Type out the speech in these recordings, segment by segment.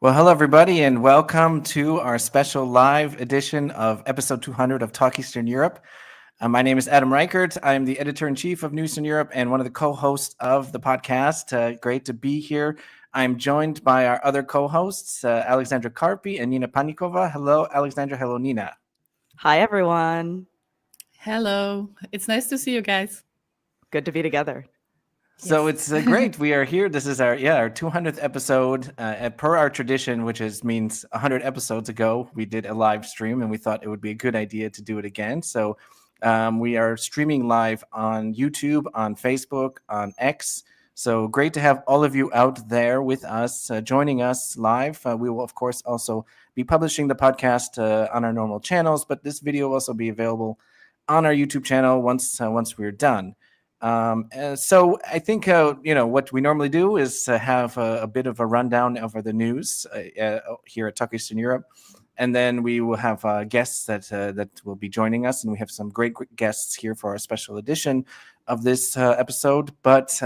Well, hello, everybody, and welcome to our special live edition of episode 200 of Talk Eastern Europe. My name is Adam Reichardt. I'm the editor-in-chief of News in Europe and one of the co-hosts of the podcast. Great to be here. I'm joined by our other co-hosts, Alexandra Karppi and Nina Panikova. Hello, Alexandra. Hello, Nina. Hi, everyone. Hello. It's nice to see you guys. Good to be together. So it's great. We are here. This is our 200th episode. Per our tradition, which means 100 episodes ago, we did a live stream, and we thought it would be a good idea to do it again. So we are streaming live on YouTube, on Facebook, on X. So great to have all of you out there with us, joining us live. We will, of course, also be publishing the podcast on our normal channels, but this video will also be available on our YouTube channel once we're done. So I think what we normally do is have a bit of a rundown of the news here at Talk Eastern Europe, and then we will have guests that will be joining us, and we have some great guests here for our special edition of this episode. But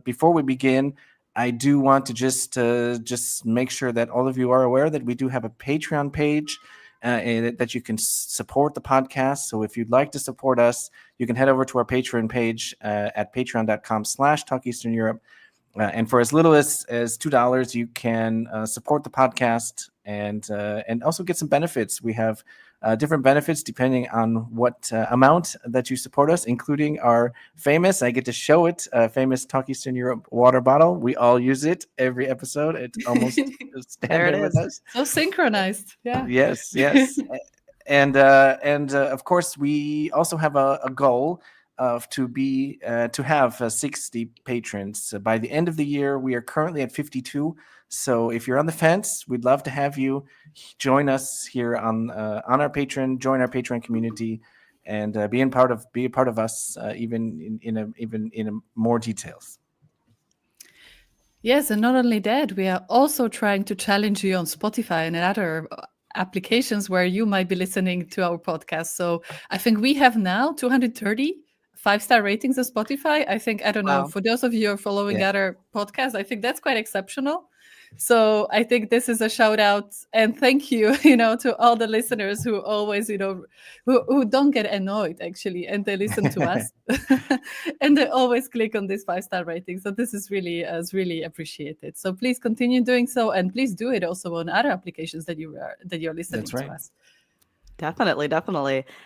before we begin, I do want to just make sure that all of you are aware that we do have a Patreon page. That you can support the podcast. So if you'd like to support us, you can head over to our Patreon page at patreon.com/TalkEasternEurope. And for as little as $2, you can support the podcast and also get some benefits. We have different benefits depending on what amount that you support us, including our famous, I get to show it, famous Talk Eastern Europe water bottle. We all use it every episode. It's almost standard with us. So synchronized. Yeah. Yes. And of course, we also have a goal to have 60 patrons by the end of the year. We are currently at 52. So if you're on the fence, we'd love to have you join us here on our Patreon, join our Patreon community, and be a part of us even in more details. Yes, and not only that, we are also trying to challenge you on Spotify and other applications where you might be listening to our podcast. So I think we have now 230 5-star ratings on Spotify. I think, I don't know, for those of you who are following other podcasts, I think that's quite exceptional. So I think this is a shout out and thank you, to all the listeners who always, who don't get annoyed actually, and they listen to us and they always click on this 5-star rating. So this is really appreciated. So please continue doing so, and please do it also on other applications that you're listening to us. Definitely.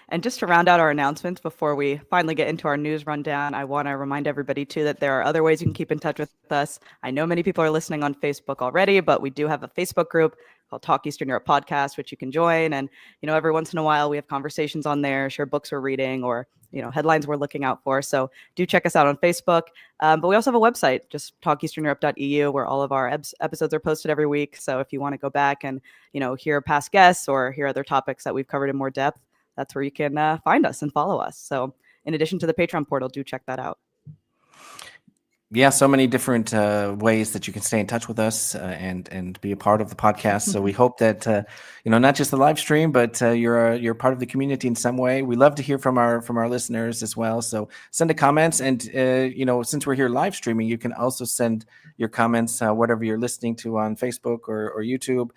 And just to round out our announcements before we finally get into our news rundown, I want to remind everybody too that there are other ways you can keep in touch with us. I know many people are listening on Facebook already, but we do have a Facebook group called Talk Eastern Europe Podcast, which you can join. And, every once in a while we have conversations on there, share books we're reading or, headlines we're looking out for. So do check us out on Facebook. But we also have a website, just talkeasterneurope.eu, where all of our episodes are posted every week. So if you want to go back and, hear past guests or hear other topics that we've covered in more depth, that's where you can find us and follow us. So in addition to the Patreon portal, do check that out. Yeah, so many different ways that you can stay in touch with us and be a part of the podcast. So we hope that not just the live stream, but you're part of the community in some way. We love to hear from our listeners as well. So send the comments, and since we're here live streaming, you can also send your comments, whatever you're listening to on Facebook or YouTube.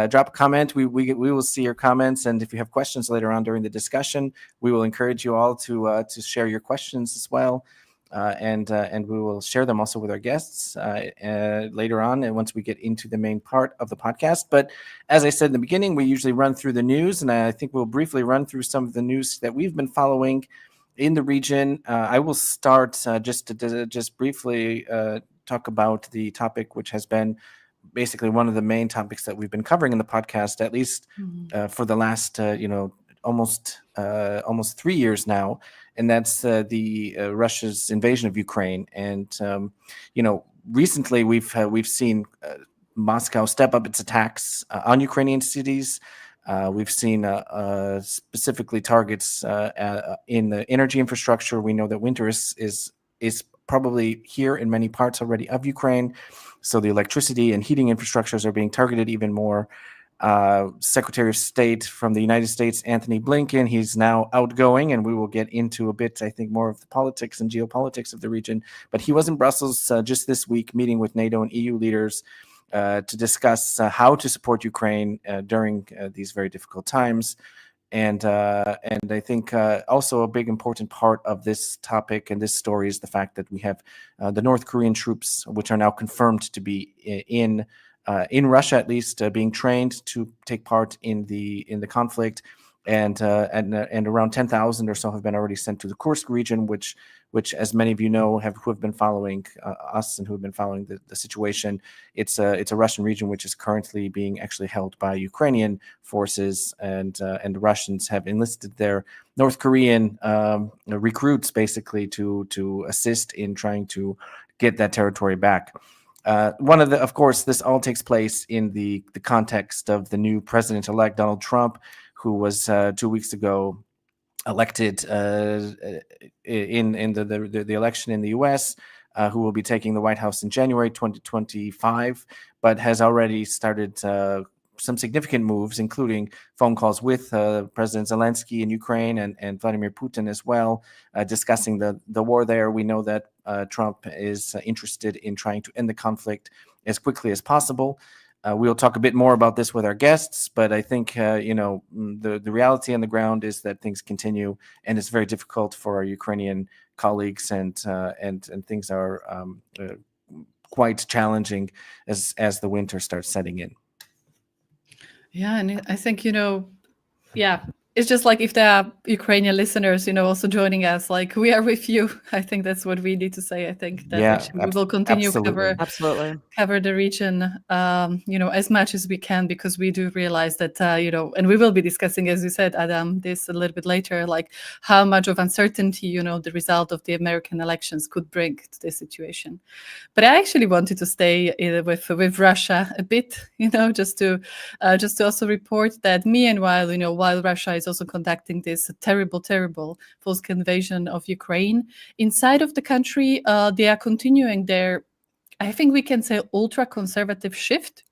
Drop a comment. We will see your comments, and if you have questions later on during the discussion, we will encourage you all to share your questions as well. And we will share them also with our guests later on, and once we get into the main part of the podcast. But as I said in the beginning, we usually run through the news, and I think we'll briefly run through some of the news that we've been following in the region. I will start just briefly talk about the topic, which has been basically one of the main topics that we've been covering in the podcast, at least for the last almost 3 years now, and that's the Russia's invasion of Ukraine. And recently we've seen Moscow step up its attacks on Ukrainian cities. We've seen specifically targets in the energy infrastructure. We know that winter is probably here in many parts already of Ukraine, so the electricity and heating infrastructures are being targeted even more. Secretary of State from the United States, Anthony Blinken, he's now outgoing, and we will get into a bit, I think, more of the politics and geopolitics of the region. But he was in Brussels just this week meeting with NATO and EU leaders to discuss how to support Ukraine during these very difficult times. And I think also a big important part of this topic and this story is the fact that we have the North Korean troops, which are now confirmed to be in Russia, at least, being trained to take part in the conflict, and around 10,000 or so have been already sent to the Kursk region, which, as many of you know, who have been following us and who have been following the situation, it's a Russian region which is currently being actually held by Ukrainian forces, and the Russians have enlisted their North Korean recruits basically to assist in trying to get that territory back. Of course, this all takes place in the context of the new president-elect Donald Trump, who was 2 weeks ago elected in the election in the U.S., who will be taking the White House in January 2025, but has already started some significant moves, including phone calls with President Zelensky in Ukraine and Vladimir Putin as well, discussing the war there. We know that Trump is interested in trying to end the conflict as quickly as possible. We'll talk a bit more about this with our guests, but I think the reality on the ground is that things continue, and it's very difficult for our Ukrainian colleagues, and things are quite challenging as the winter starts setting in. Yeah, and I think it's just like if there are Ukrainian listeners, also joining us, like we are with you. I think that's what we need to say. I think that we will continue cover the region, as much as we can, because we do realize that, and we will be discussing, as you said, Adam, this a little bit later, like how much of uncertainty, the result of the American elections could bring to this situation. But I actually wanted to stay with Russia a bit, just to also report that meanwhile, while Russia is also conducting this terrible full-scale invasion of Ukraine, inside of the country, they are continuing their, I think we can say, ultra-conservative shift.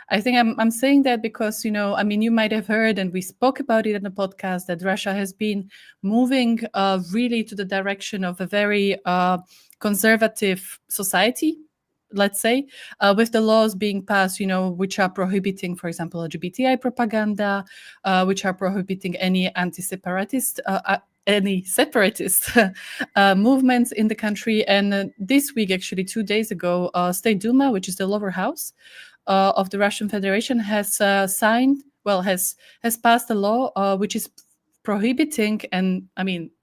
I think I'm saying that because, you might have heard, and we spoke about it in the podcast, that Russia has been moving really to the direction of a very conservative society, let's say, with the laws being passed, which are prohibiting, for example, LGBTI propaganda, which are prohibiting any separatist movements in the country. And this week, actually 2 days ago, State Duma, which is the lower house of the Russian Federation, has passed a law which is prohibiting, and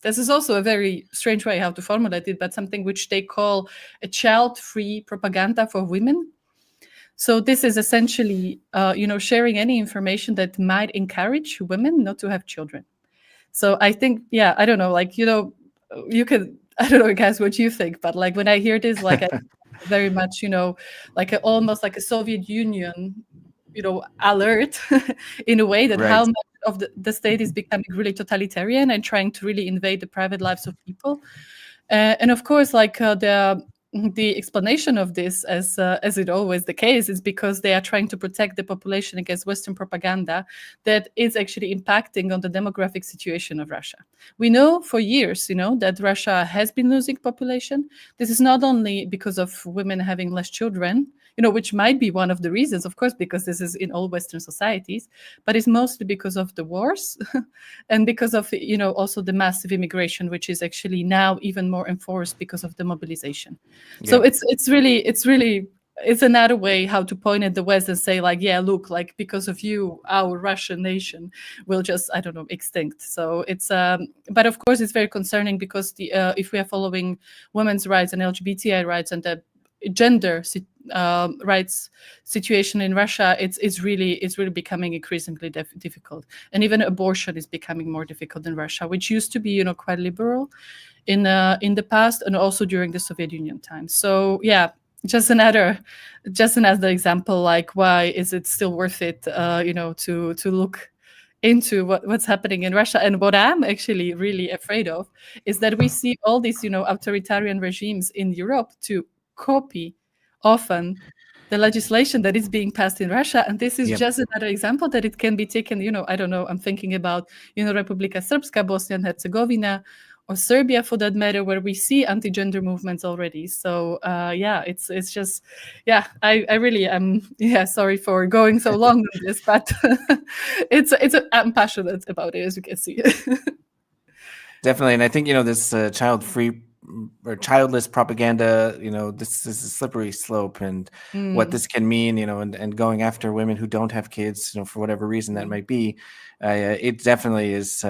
this is also a very strange way how to formulate it, but something which they call a child-free propaganda for women. So this is essentially, sharing any information that might encourage women not to have children. So I think, I don't know, you can, I don't know, guys, what you think, but when I hear this, I very much, almost like a Soviet Union, alert in a way that how much of the state is becoming really totalitarian and trying to really invade the private lives of people. And of course, the explanation of this, as it always the case, is because they are trying to protect the population against Western propaganda that is actually impacting on the demographic situation of Russia. We know for years, that Russia has been losing population. This is not only because of women having less children, which might be one of the reasons, of course, because this is in all Western societies, but it's mostly because of the wars and because of, also the massive immigration, which is actually now even more enforced because of the mobilization. Yeah. So it's another way how to point at the West and say, look, because of you, our Russian nation will just, I don't know, extinct. So it's, but of course, it's very concerning because if we are following women's rights and LGBTI rights and the gender rights situation in Russia, it's really becoming increasingly difficult, and even abortion is becoming more difficult in Russia, which used to be quite liberal in the past and also during the Soviet Union times. So just another example, why is it still worth it to look into what's happening in Russia. And what I'm actually really afraid of is that we see all these authoritarian regimes in Europe to copy often the legislation that is being passed in Russia. And this is just another example that it can be taken, I don't know, I'm thinking about, Republika Srpska, Bosnia and Herzegovina, or Serbia for that matter, where we see anti-gender movements already. So it's just, I really am, sorry for going so long on this, but I'm passionate about it, as you can see. Definitely. And I think, this child-free or childless propaganda, this is a slippery slope, and what this can mean, and going after women who don't have kids, for whatever reason that might be, it definitely is,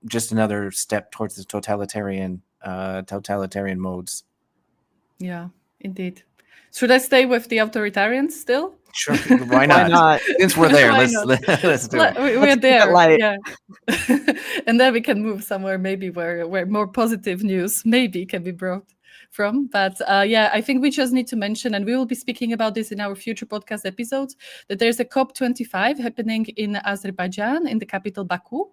just another step towards the totalitarian modes. Yeah, indeed. Should I stay with the authoritarians still? Sure. Why not? Why not? Since we're there, Why let's do it. We're Let's keep it there, light. yeah. And then we can move somewhere maybe where more positive news maybe can be brought from. But I think we just need to mention, and we will be speaking about this in our future podcast episodes, that there's a COP25 happening in Azerbaijan, in the capital Baku.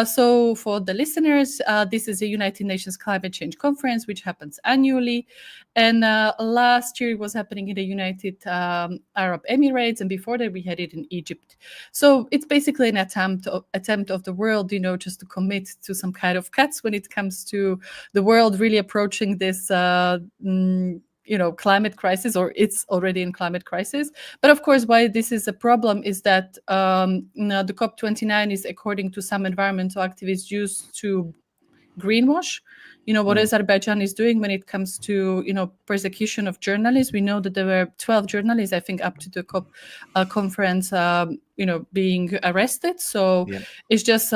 So for the listeners, this is a United Nations Climate Change Conference, which happens annually. And last year it was happening in the United Arab Emirates, and before that we had it in Egypt. So it's basically an attempt of the world, just to commit to some kind of cuts when it comes to the world really approaching this climate crisis, or it's already in climate crisis. But of course, why this is a problem is that the COP29 is, according to some environmental activists, used to greenwash what Azerbaijan is doing when it comes to persecution of journalists. We know that there were 12 journalists, I think, up to the COP conference being arrested. So it's just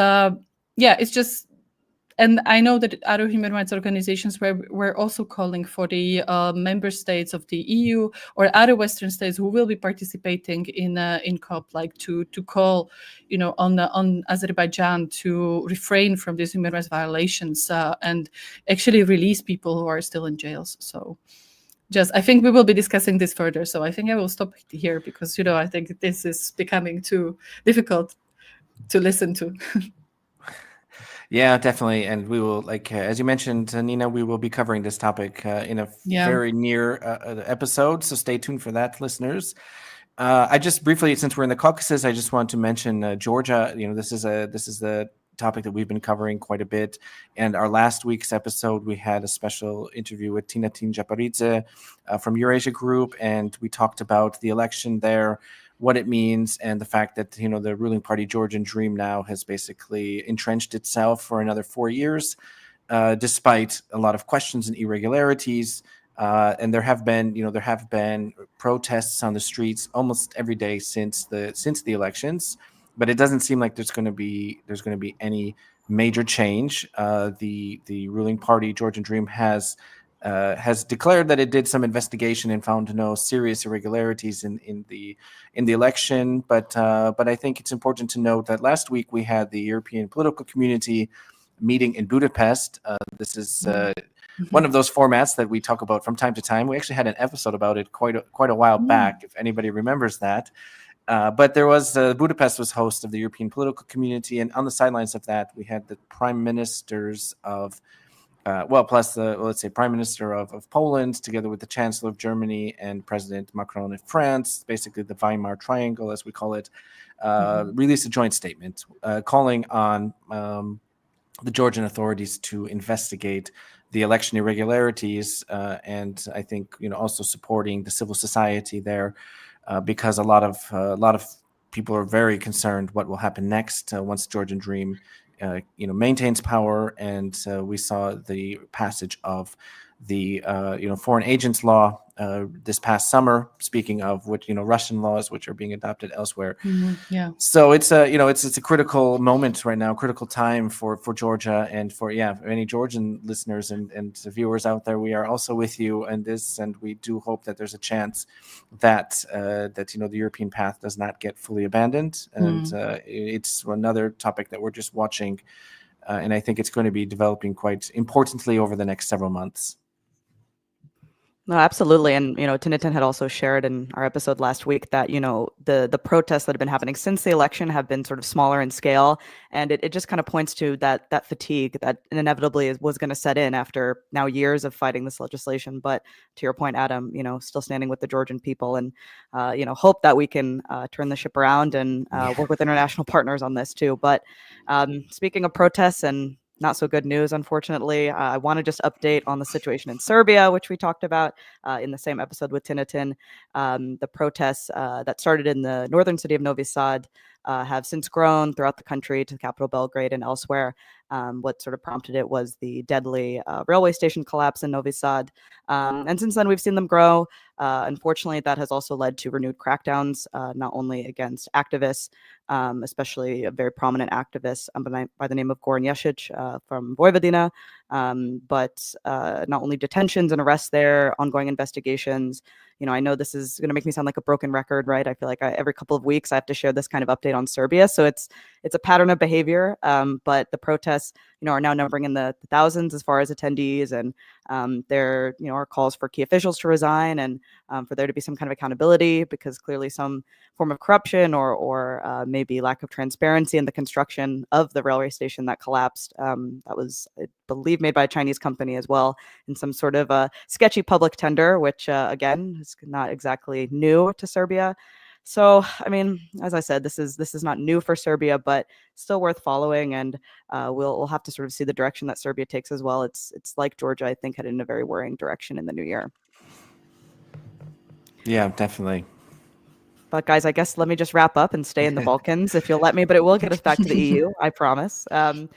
and I know that other human rights organizations were also calling for the member states of the EU or other Western states who will be participating in COP, like to call, on Azerbaijan to refrain from these human rights violations and actually release people who are still in jails. So I think we will be discussing this further. So I think I will stop here because, I think this is becoming too difficult to listen to. Yeah, definitely. And we will, as you mentioned, Nina, we will be covering this topic in a very near episode. So stay tuned for that, listeners. I just briefly, since we're in the Caucasus, I just want to mention Georgia. This is the topic that we've been covering quite a bit. And our last week's episode, we had a special interview with Tinatin Japaridze from Eurasia Group, and we talked about the election there, what it means, and the fact that the ruling party Georgian Dream now has basically entrenched itself for another 4 years, despite a lot of questions and irregularities. And there have been protests on the streets almost every day since the elections, but it doesn't seem like there's going to be any major change. The ruling party Georgian Dream has declared that it did some investigation and found no serious irregularities in the election. But I think it's important to note that last week we had the European political community meeting in Budapest. This is one of those formats that we talk about from time to time. We actually had an episode about it quite a while back, if anybody remembers that. But there was Budapest was host of the European political community, and on the sidelines of that, we had the prime ministers of plus the, Prime Minister of Poland, together with the Chancellor of Germany and President Macron of France, basically the Weimar Triangle, as we call it, released a joint statement calling on the Georgian authorities to investigate the election irregularities, and I think also supporting the civil society there, because a lot of people are very concerned what will happen next once Georgian Dream maintains power. And we saw the passage of the foreign agents law this past summer, speaking of which Russian laws which are being adopted elsewhere. So it's a critical moment right now, critical time for Georgia, and for any Georgian listeners and viewers out there. We are also with you in this, and we do hope that there's a chance that the European path does not get fully abandoned. And it's another topic that we're just watching, and I think it's going to be developing quite importantly over the next several months. No, absolutely. And, Tinitin had also shared in our episode last week that, the protests that have been happening since the election have been sort of smaller in scale. And it just kind of points to that fatigue that inevitably was going to set in after now years of fighting this legislation. But to your point, Adam, still standing with the Georgian people, and, hope that we can turn the ship around and work with international partners on this too. But speaking of protests and not so good news, unfortunately. I want to just update on the situation in Serbia, which we talked about in the same episode with Tinatin. The protests that started in the northern city of Novi Sad have since grown throughout the country to the capital Belgrade and elsewhere. What sort of prompted it was the deadly railway station collapse in Novi Sad. And since then, we've seen them grow. Unfortunately, that has also led to renewed crackdowns, not only against activists, especially a very prominent activist by the name of Goran Ješić from Vojvodina, but not only detentions and arrests there, ongoing investigations. I know this is going to make me sound like a broken record, right? I feel like every couple of weeks I have to share this kind of update on Serbia. So it's a pattern of behavior, but the protests, are now numbering in the thousands as far as attendees, and there, are calls for key officials to resign and for there to be some kind of accountability, because clearly some form of corruption or maybe lack of transparency in the construction of the railway station that collapsed. That was, I believe, made by a Chinese company as well, in some sort of a sketchy public tender, which again is not exactly new to Serbia. So, I mean, as I said, this is not new for Serbia, but still worth following, and we'll have to sort of see the direction that Serbia takes as well. It's like Georgia, I think, headed in a very worrying direction in the new year. Yeah, definitely. But guys, I guess let me just wrap up and stay in the Balkans if you'll let me, but it will get us back to the EU, I promise. So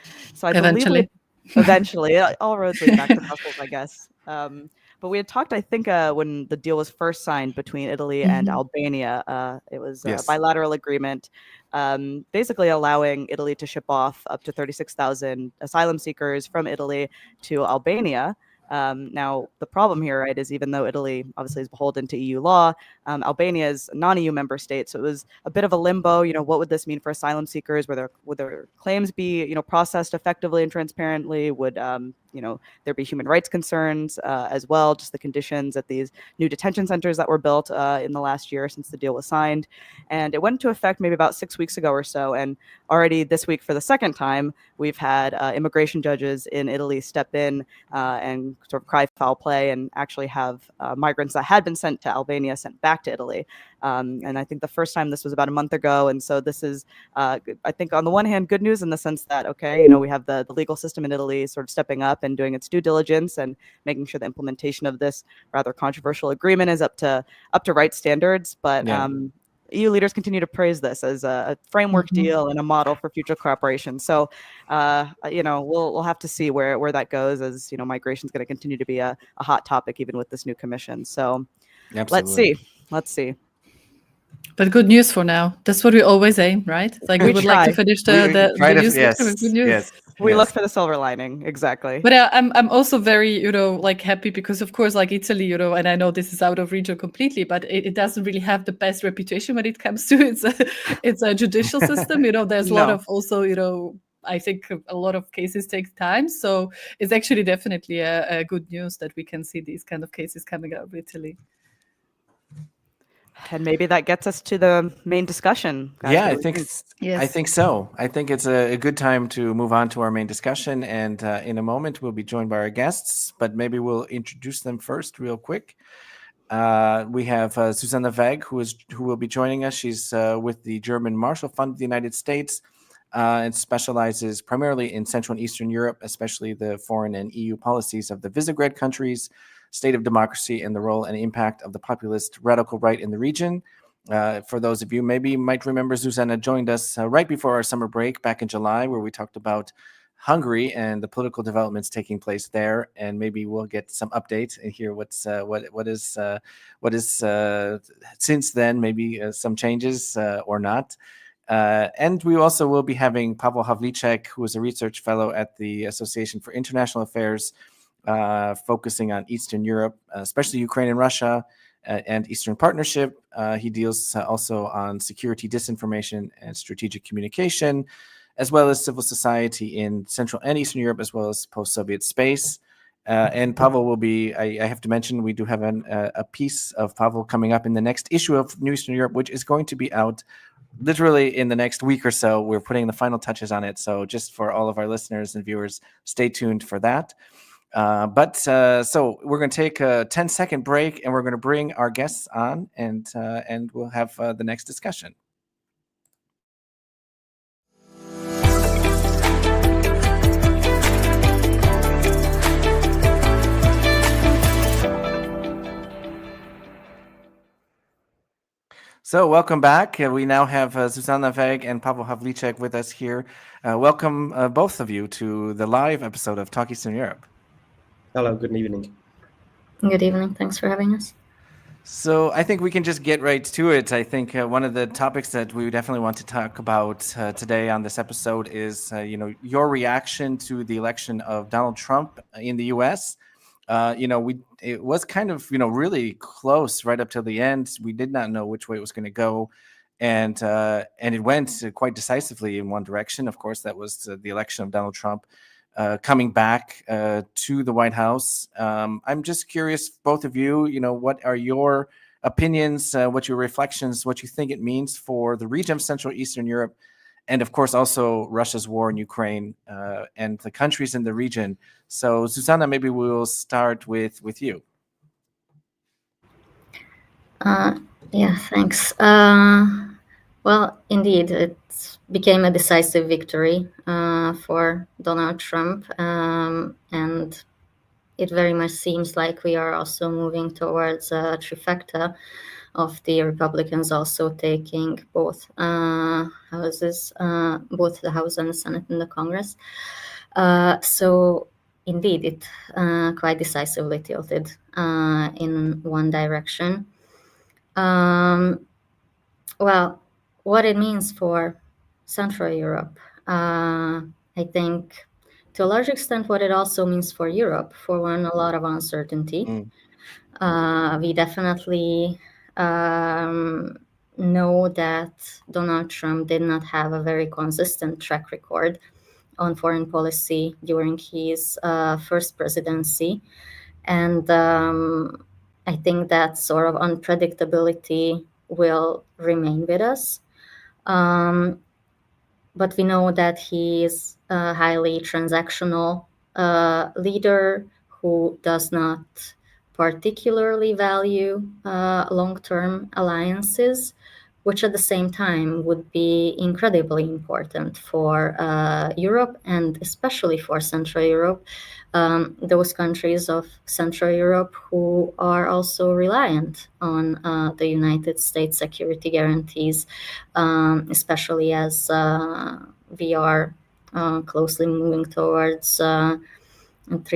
I Eventually. Eventually, all roads lead back to Brussels, I guess. But we had talked, I think, when the deal was first signed between Italy and Albania. It was a bilateral agreement, basically allowing Italy to ship off up to 36,000 asylum seekers from Italy to Albania. Now, the problem here, right, is even though Italy obviously is beholden to EU law, Albania is a non-EU member state, so it was a bit of a limbo. What would this mean for asylum seekers? Would their claims be, processed effectively and transparently? Would there be human rights concerns as well? Just the conditions at these new detention centers that were built in the last year since the deal was signed, and it went into effect maybe about 6 weeks ago or so. And already this week, for the second time, we've had immigration judges in Italy step in and sort of cry foul play and actually have migrants that had been sent to Albania sent back to Italy. And I think the first time this was about a month ago. And so this is, I think, on the one hand, good news in the sense that, okay, we have the legal system in Italy sort of stepping up and doing its due diligence and making sure the implementation of this rather controversial agreement is up to right standards. But EU leaders continue to praise this as a framework deal and a model for future cooperation. So, we'll have to see where that goes, as migration is going to continue to be a hot topic even with this new commission. So, Absolutely. Let's see. But good news for now. That's what we always aim, right? It's like we would like to finish the news with good news. Yes. We look for the silver lining, exactly. But I'm also very, happy because, of course, like Italy, and I know this is out of region completely, but it doesn't really have the best reputation when it comes to its a judicial system. There's a lot of also, I think a lot of cases take time. So it's actually definitely a good news that we can see these kind of cases coming out of Italy. And maybe that gets us to the main discussion. Yeah, I think so. I think it's a good time to move on to our main discussion. And in a moment, we'll be joined by our guests, but maybe we'll introduce them first real quick. We have Zsuzsanna Végh, who will be joining us. She's with the German Marshall Fund of the United States and specializes primarily in Central and Eastern Europe, especially the foreign and EU policies of the Visegrád countries, state of democracy, and the role and impact of the populist radical right in the region. For those of you maybe might remember, Zsuzsanna joined us right before our summer break back in July, where we talked about Hungary and the political developments taking place there, and maybe we'll get some updates and hear what is since then, maybe some changes or not. And we also will be having Pavel Havlicek, who is a research fellow at the Association for International Affairs, focusing on Eastern Europe, especially Ukraine and Russia, and Eastern Partnership. He deals also on security, disinformation, and strategic communication, as well as civil society in Central and Eastern Europe, as well as post-Soviet space. And Pavel will be, I have to mention, we do have a piece of Pavel coming up in the next issue of New Eastern Europe, which is going to be out literally in the next week or so. We're putting the final touches on it. So just for all of our listeners and viewers, stay tuned for that. So we're going to take a 10-second break, and we're going to bring our guests on, and we'll have the next discussion. So welcome back. We now have Zsuzsanna Végh and Pavel Havlicek with us here. Welcome both of you to the live episode of Talk Eastern Europe. Hello, good evening. Good evening. Thanks for having us. So I think we can just get right to it. I think one of the topics that we definitely want to talk about today on this episode is, your reaction to the election of Donald Trump in the U.S. It was kind of, really close right up till the end. We did not know which way it was going to go. And it went quite decisively in one direction. Of course, that was the election of Donald Trump coming back to the White House. I'm just curious, both of you, what are your opinions, what your reflections, what you think it means for the region of Central Eastern Europe, and of course also Russia's war in Ukraine and the countries in the region. So Zsuzsanna, maybe we'll start with you. Yeah, thanks. Well, indeed, it became a decisive victory for Donald Trump, and it very much seems like we are also moving towards a trifecta of the Republicans also taking both houses, both the House and the Senate and the Congress. So indeed, it quite decisively tilted in one direction. Well, what it means for Central Europe, I think to a large extent what it also means for Europe, for one, a lot of uncertainty. We definitely know that Donald Trump did not have a very consistent track record on foreign policy during his first presidency. And I think that sort of unpredictability will remain with us. But we know that he is a highly transactional leader who does not particularly value long-term alliances, which at the same time would be incredibly important for Europe and especially for Central Europe, those countries of Central Europe who are also reliant on the United States security guarantees, especially as we are closely moving towards 3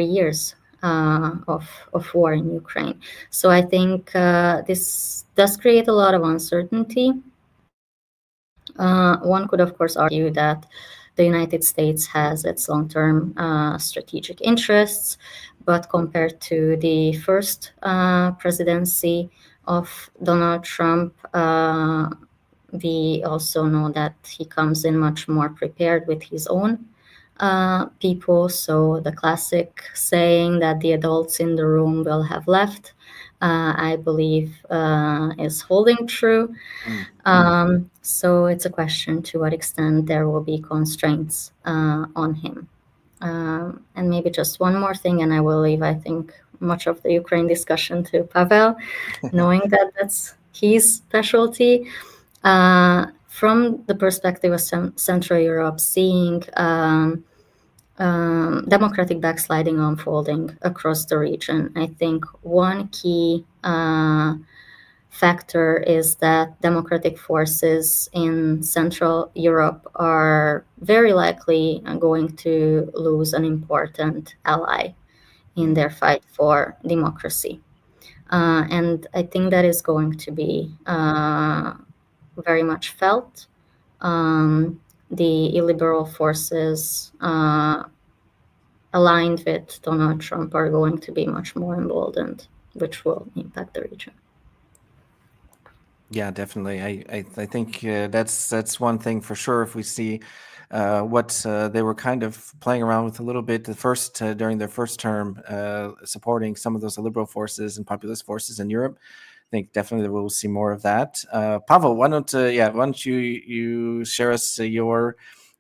years of war in Ukraine. So I think this does create a lot of uncertainty. One could, of course, argue that the United States has its long-term strategic interests, but compared to the first presidency of Donald Trump, we also know that he comes in much more prepared with his own people. So the classic saying that the adults in the room will have left, I believe is holding true. So it's a question to what extent there will be constraints on him. And maybe just one more thing, and I will leave, I think, much of the Ukraine discussion to Pavel, knowing that that's his specialty. From the perspective of Central Europe, seeing democratic backsliding unfolding across the region, I think one key factor is that democratic forces in Central Europe are very likely going to lose an important ally in their fight for democracy. And I think that is going to be very much felt. The illiberal forces aligned with Donald Trump are going to be much more emboldened, which will impact the region. Yeah, definitely. I think that's one thing for sure. If we see what they were kind of playing around with a little bit during their first term, supporting some of those liberal forces and populist forces in Europe, I think definitely we'll see more of that. Pavel, why don't you share us your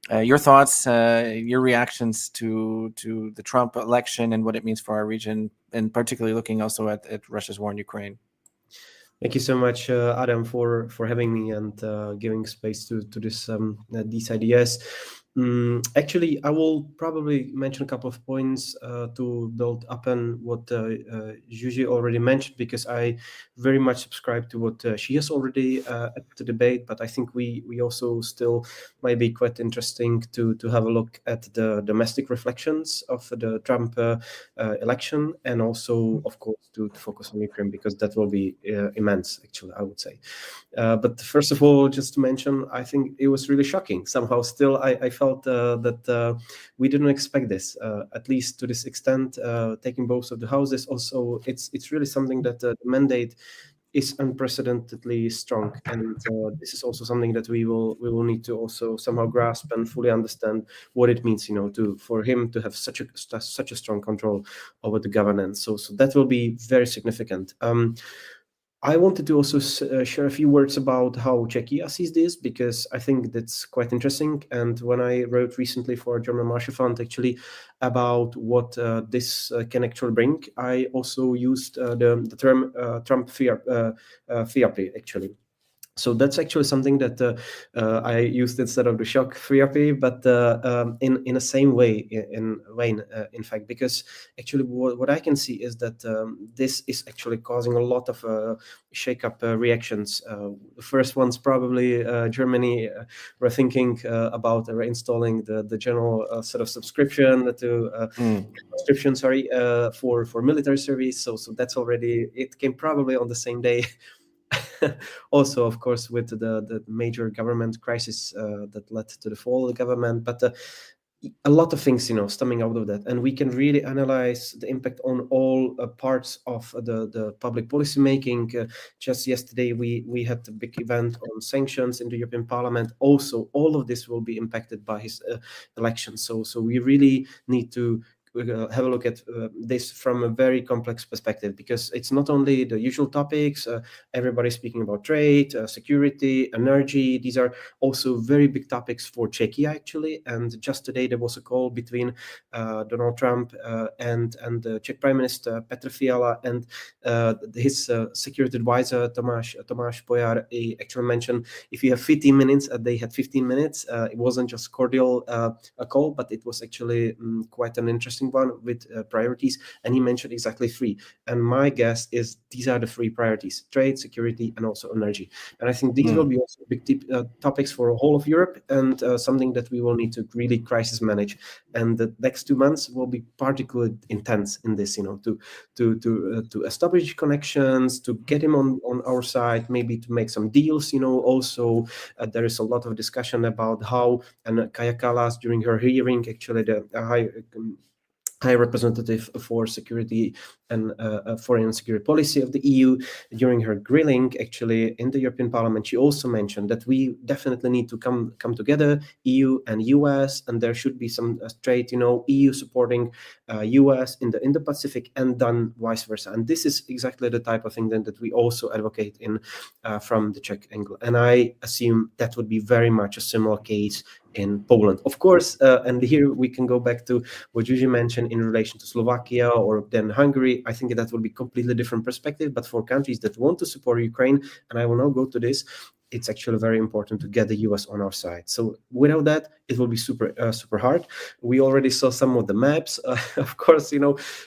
thoughts, your reactions to the Trump election and what it means for our region, and particularly looking also at Russia's war in Ukraine. Thank you so much, Adam, for having me and giving space to this these ideas. Actually, I will probably mention a couple of points to build up on what Zsuzsi already mentioned, because I very much subscribe to what she has already at the debate. But I think we also still might be quite interesting to have a look at the domestic reflections of the Trump election, and also, of course, to focus on Ukraine, because that will be immense, actually, I would say. But first of all, just to mention, I think it was really shocking. Somehow, still, I felt that we didn't expect this, at least to this extent, taking both of the houses. Also, it's really something that the mandate is unprecedentedly strong, and this is also something that we will need to also somehow grasp and fully understand what it means, for him to have such a strong control over the governance. So that will be very significant. I wanted to also share a few words about how Czechia sees this, because I think that's quite interesting. And when I wrote recently for German Marshall Fund, actually, about what this can actually bring, I also used the term Trump therapy, actually. So that's actually something that I used instead of the shock therapy, but in a same way, in fact, because actually what I can see is that this is actually causing a lot of shake-up reactions. The first one's probably Germany were thinking about reinstalling the general sort of subscription for military service. So that's already, it came probably on the same day. Also, of course, with the major government crisis that led to the fall of the government, but a lot of things, stemming out of that, and we can really analyze the impact on all parts of the public policy making. Just yesterday, we had a big event on sanctions in the European Parliament. Also, all of this will be impacted by his election. So we really need to have a look at this from a very complex perspective, because it's not only the usual topics. Everybody's speaking about trade, security, energy. These are also very big topics for Czechia, actually. And just today there was a call between Donald Trump and the Czech Prime Minister Petr Fiala and his security advisor Tomáš Pojar. He actually mentioned, if you have 15 minutes, they had 15 minutes. It wasn't just cordial a call, but it was actually quite an interesting one with priorities, and he mentioned exactly 3. And my guess is these are the 3 priorities: trade, security, and also energy. And I think these will be also big topics for the whole of Europe, and something that we will need to really crisis manage. And the next 2 months will be particularly intense in this, to establish connections, to get him on our side, maybe to make some deals. Also there is a lot of discussion about how, and Kaja Kallas during her hearing, actually the High Representative for Security and Foreign and Security Policy of the EU, during her grilling actually in the European Parliament, she also mentioned that we definitely need to come together, EU and US, and there should be some trade, EU supporting US in the Indo-Pacific, and then vice versa. And this is exactly the type of thing then that we also advocate in from the Czech angle. And I assume that would be very much a similar case in Poland, of course. And here we can go back to what Zsuzsi mentioned in relation to Slovakia or then Hungary. I think that will be completely different perspective. But for countries that want to support Ukraine, and I will now go to this, it's actually very important to get the US on our side. So without that, it will be super hard. We already saw some of the maps, of course,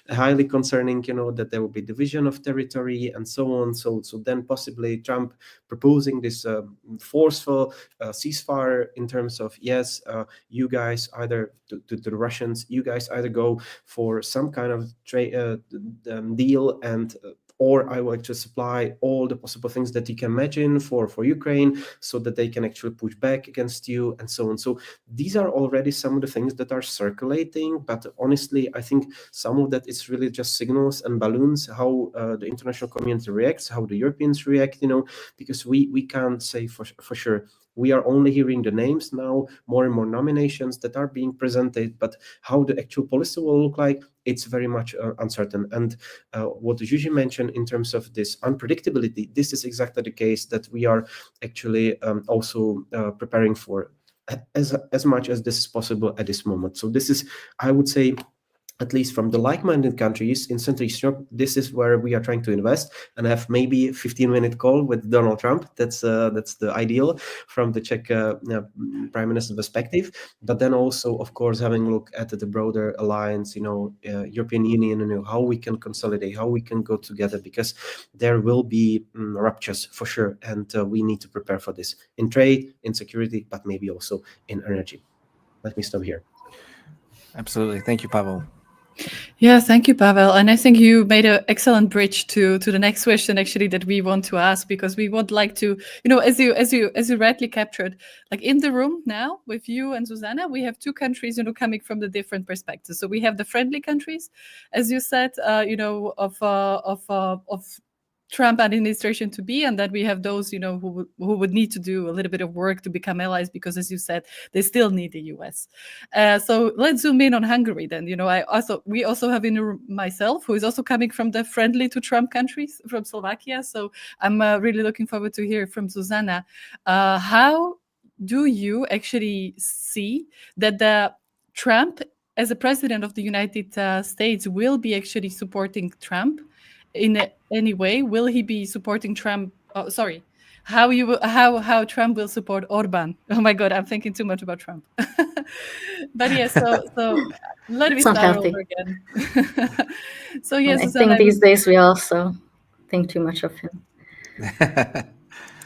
highly concerning, that there will be division of territory and so on. So then possibly Trump proposing this forceful ceasefire in terms of, yes, you guys either to the Russians, you guys either go for some kind of trade deal, and or I will actually supply all the possible things that you can imagine for Ukraine, so that they can actually push back against you, and so on. So these are already some of the things that are circulating, but honestly, I think some of that is really just signals and balloons, how the international community reacts, how the Europeans react, because we can't say for sure. We are only hearing the names now, more and more nominations that are being presented, but how the actual policy will look like, it's very much uncertain. And what Zsuzsi mentioned in terms of this unpredictability, this is exactly the case that we are actually also preparing for as much as this is possible at this moment. So this is, I would say, at least from the like-minded countries in Central Eastern Europe, this is where we are trying to invest and have maybe a 15-minute call with Donald Trump. That's the ideal from the Czech prime minister's perspective. But then also, of course, having a look at the broader alliance, European Union, how we can consolidate, how we can go together, because there will be ruptures for sure, and we need to prepare for this in trade, in security, but maybe also in energy. Let me stop here. Absolutely. Thank you, Pavel. Yeah, thank you, Pavel. And I think you made an excellent bridge to the next question, actually, that we want to ask, because we would like to, as you rightly captured, like in the room now with you and Zsuzsanna, we have two countries, coming from the different perspectives. So we have the friendly countries, as you said, of Trump administration to be, and that we have those, who would need to do a little bit of work to become allies, because, as you said, they still need the US. So let's zoom in on Hungary then. We also have in the room myself, who is also coming from the friendly to Trump countries, from Slovakia. So I'm really looking forward to hear from Zsuzsanna. How do you actually see that the Trump, as a president of the United States, will be actually supporting Trump in any way? Will he be supporting Trump? Oh, sorry. How Trump will support Orban? Oh my God, I'm thinking too much about Trump. But yes, so let me It's not start healthy. over again. So yes, I think these days we also think too much of him.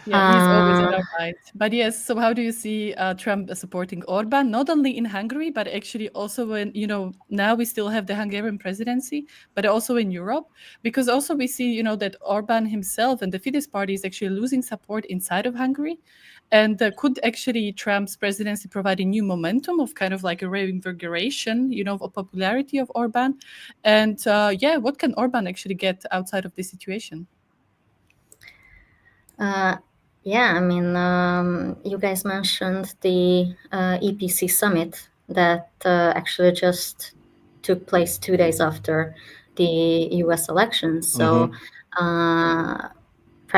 Yeah, he's always on our mind. But yes, so how do you see Trump supporting Orban, not only in Hungary, but actually also when, now we still have the Hungarian presidency, but also in Europe? Because also we see, that Orban himself and the Fidesz party is actually losing support inside of Hungary. And could actually Trump's presidency provide a new momentum of kind of like a reinvigoration, of popularity of Orban? And what can Orban actually get outside of this situation? Yeah, I mean, you guys mentioned the EPC summit that actually just took place 2 days after the US elections. So Prime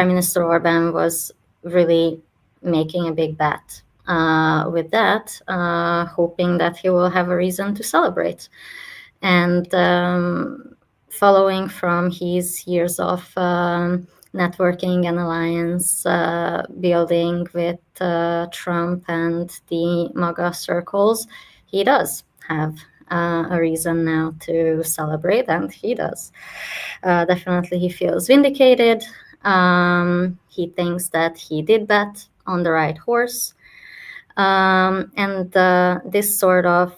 Minister Orban was really making a big bet with that, hoping that he will have a reason to celebrate. And following from his years of networking and alliance building with Trump and the MAGA circles, he does have a reason now to celebrate, and he does. Definitely he feels vindicated. He thinks that he did bet on the right horse. And this sort of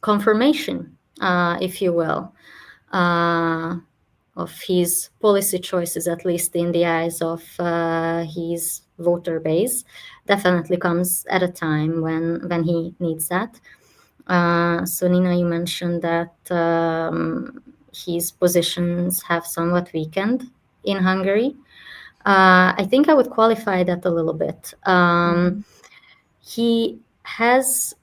confirmation, if you will, of his policy choices, at least in the eyes of his voter base, definitely comes at a time when he needs that. So Nina, you mentioned that his positions have somewhat weakened in Hungary. I think I would qualify that a little bit. He has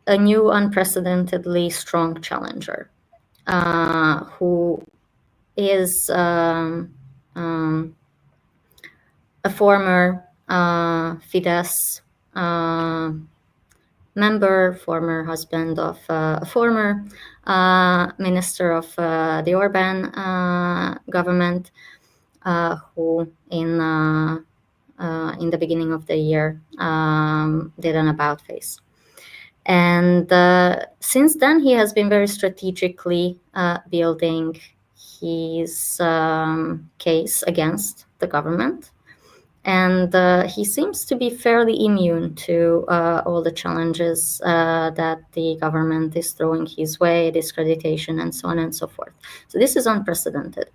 a new unprecedentedly strong challenger who is a former Fidesz member, former husband of a former minister of the Orban government, who in the beginning of the year did an about-face. And since then, he has been very strategically building his case against the government. And he seems to be fairly immune to all the challenges that the government is throwing his way, discreditation, and so on and so forth. So this is unprecedented.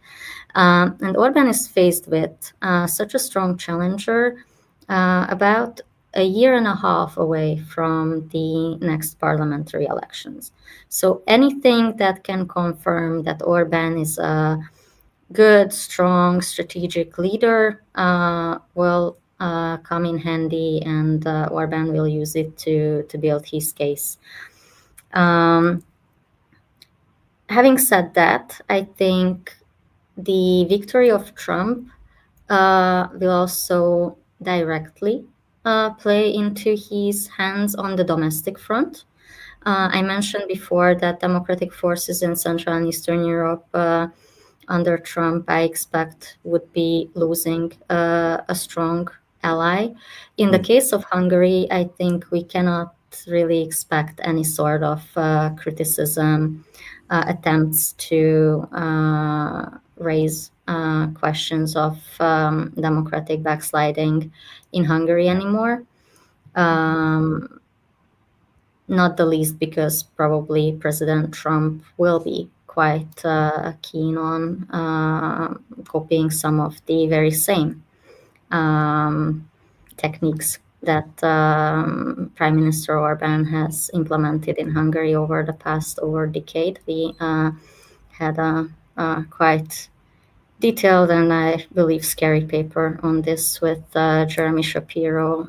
And Orban is faced with such a strong challenger about a year and a half away from the next parliamentary elections. So anything that can confirm that Orban is a good, strong, strategic leader will come in handy, and Orban will use it to build his case. Having said that, I think the victory of Trump will also directly play into his hands on the domestic front. I mentioned before that democratic forces in Central and Eastern Europe under Trump, I expect, would be losing a strong ally. In the case of Hungary, I think we cannot really expect any sort of criticism, attempts to raise questions of democratic backsliding in Hungary anymore. Not the least because probably President Trump will be quite keen on copying some of the very same techniques that Prime Minister Orbán has implemented in Hungary over the past decade. We had a quite detailed and I believe scary paper on this with Jeremy Shapiro